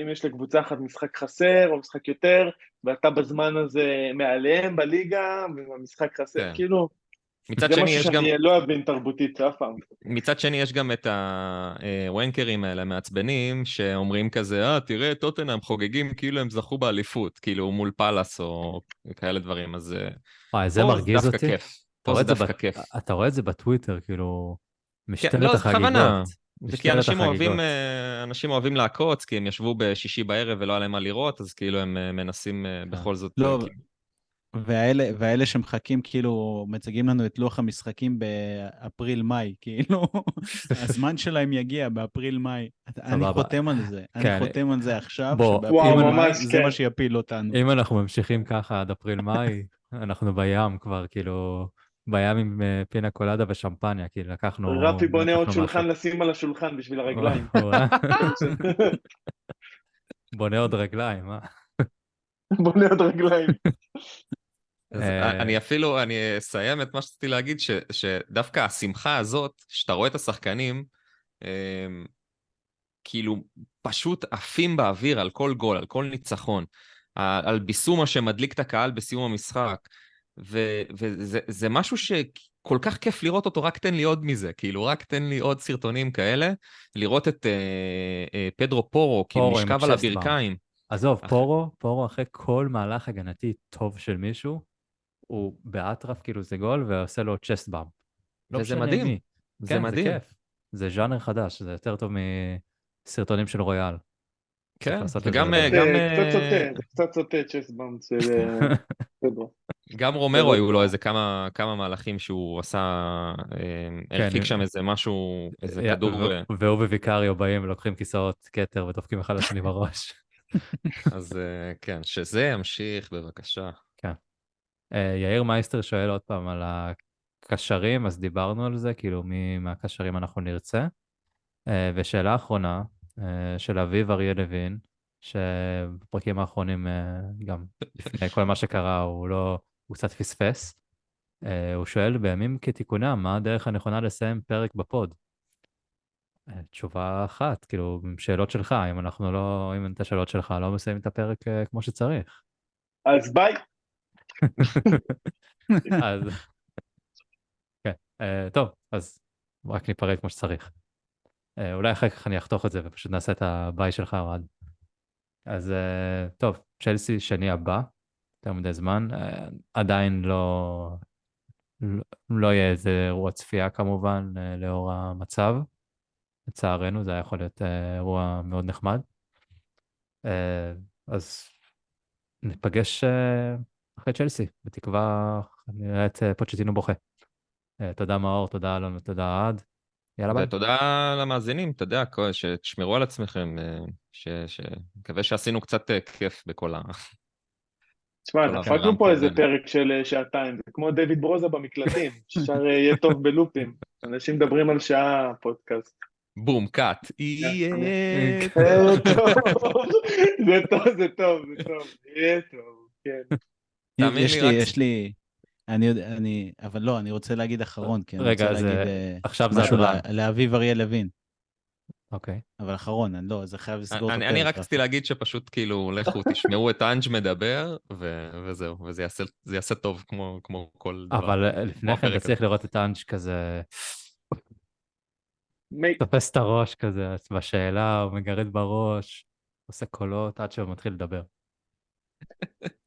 אם יש לקבוצה אחת משחק חסר או משחק יותר, ואתה בזמן הזה מעליהם בליגה, והמשחק חסר, כן. כאילו, מצד זה שני משהו יש גם, שאני לא אבין תרבותית אף פעם. מצד שני יש גם את הוונקרים האלה המעצבנים, שאומרים כזה, תראה, טוטנהאם חוגגים כאילו הם זכו באליפות, כאילו מול פאלאס או כאלה דברים, אז וואי, זה פה זה מרגיז דווקא אותי. כיף. פה זה דווקא כיף. אתה רואה את זה בטוויטר, כאילו, כן, משטרת לא, זה בכוונה. החגיגות. זה כי משטרת החגיגות. אנשים אוהבים לעקוץ, כי הם ישבו בשישי בערב ולא היה להם מה לראות, אז כאילו הם מנסים בכל זאת... לא, כאילו- ואלה שמחכים, כאילו, מציגים לנו את לוח המשחקים באפריל-מאי, כאילו, הזמן שלהם יגיע באפריל-מאי. אני סבבה. חותם על זה, אני כן. חותם על זה עכשיו, בוא, וואו, שבאפריל-מאי ממש, זה כן. מה שיפיל אותנו. אם אנחנו ממשיכים ככה עד אפריל-מאי, אנחנו בים כבר, כאילו, בים עם פינה קולדה ושמפניה, כי רפי בונה עוד לקחנו שולחן משהו. לשים על השולחן בשביל הרגליים. בונה עוד רגליים, אה? בונה עוד רגליים. אז אני אסיים את מה שרציתי להגיד, שדווקא השמחה הזאת, שאתה רואה את השחקנים, כאילו פשוט עפים באוויר על כל גול, על כל ניצחון, על ביסומה שמדליק את הקהל בסיום המשחק, וזה משהו שכל כך כיף לראות אותו, רק תן לי עוד מזה, כאילו רק תן לי עוד סרטונים כאלה, לראות את פדרו פורו, כאילו פורו עם נשכב על צ'סט באם. הברכיים. עזוב, פורו אחרי כל מהלך הגנתי טוב של מישהו, הוא באטרף, כאילו זה גול, ועושה לו צ'סט באם. לא וזה משנה מדהים. מי. זה כן, מדהים. זה כיף. זה ז'אנר חדש, זה יותר טוב מסרטונים של רויאל. צריך כן, לעשות את וגם זה. זה קצת סוטה צ'סבאונד של פדרו. גם רומרו היו לו איזה כמה מהלכים שהוא עשה, הרחיק שם איזה משהו, איזה כדור, והוא וויקריו באים ולוקחים כיסאות כתר ודופקים אחד לשני בראש. אז כן, שזה ימשיך בבקשה. כן. יאיר מייסטר שואל עוד פעם על הקשרים, אז דיברנו על זה, כאילו מי מהקשרים אנחנו נרצה. ושאלה אחרונה, של אביב אריה לוין, שבפרקים האחרונים, גם לפני כל מה שקרה, הוא קצת פספס. הוא שואל, בימים כתיקונם, מה הדרך הנכונה לסיים פרק בפוד? תשובה אחת, כאילו, עם שאלות שלך, אם אין את השאלות שלך, לא מסיים את הפרק כמו שצריך. אז ביי. אז, כן, טוב, אז רק ניפרד כמו שצריך. אולי אחר כך אני אחתוך את זה ופשוט נעשה את הביי שלך, אוהד. אז טוב, צ'לסי שני הבא, יותר מדי זמן, עדיין לא יהיה איזה אירוע צפייה כמובן, לאור המצב. לצערנו, זה היה יכול להיות אירוע מאוד נחמד. אז ניפגש אחרי צ'לסי, בתקווה נראה את פוצ'טינו בוכה. תודה מאור, תודה אלון ותודה אוהד. יאללה ביי. ותודה למאזינים, אתה יודע, שתשמרו על עצמכם, מקווה שעשינו קצת כיף בכל תשמע, כל דפקנו העולם פה איזה כמובן. פרק של שעתיים, זה כמו דיוויד ברוזה במקלטים, אפשר יהיה טוב בלופים. אנשים מדברים על שעה פודקאסט. בום, קאט. יהיה זה טוב, יהיה טוב, כן. תאמין לי, רק- יש לי, אבל לא, אני רוצה להגיד אחרון, כי אני רגע, רוצה אז להגיד עכשיו זה משהו הדרן. לאביב אריה לוין, אוקיי. אבל אחרון, זה חייב לסגור את הפרק. אני רק רציתי להגיד שפשוט כאילו, לכו תשמעו את אנג' מדבר, וזהו, וזה יעשה טוב כמו כל דבר. אבל לפני כן אתה הפרק צריך לראות את האנג' כזה, מי- תופס את הראש כזה, בשאלה, הוא מגרד בראש, עושה קולות עד שהוא מתחיל לדבר.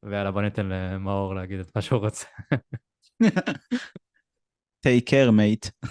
ויאללה, בוא ניתן למאור להגיד את מה שהוא רוצה. Take care, mate.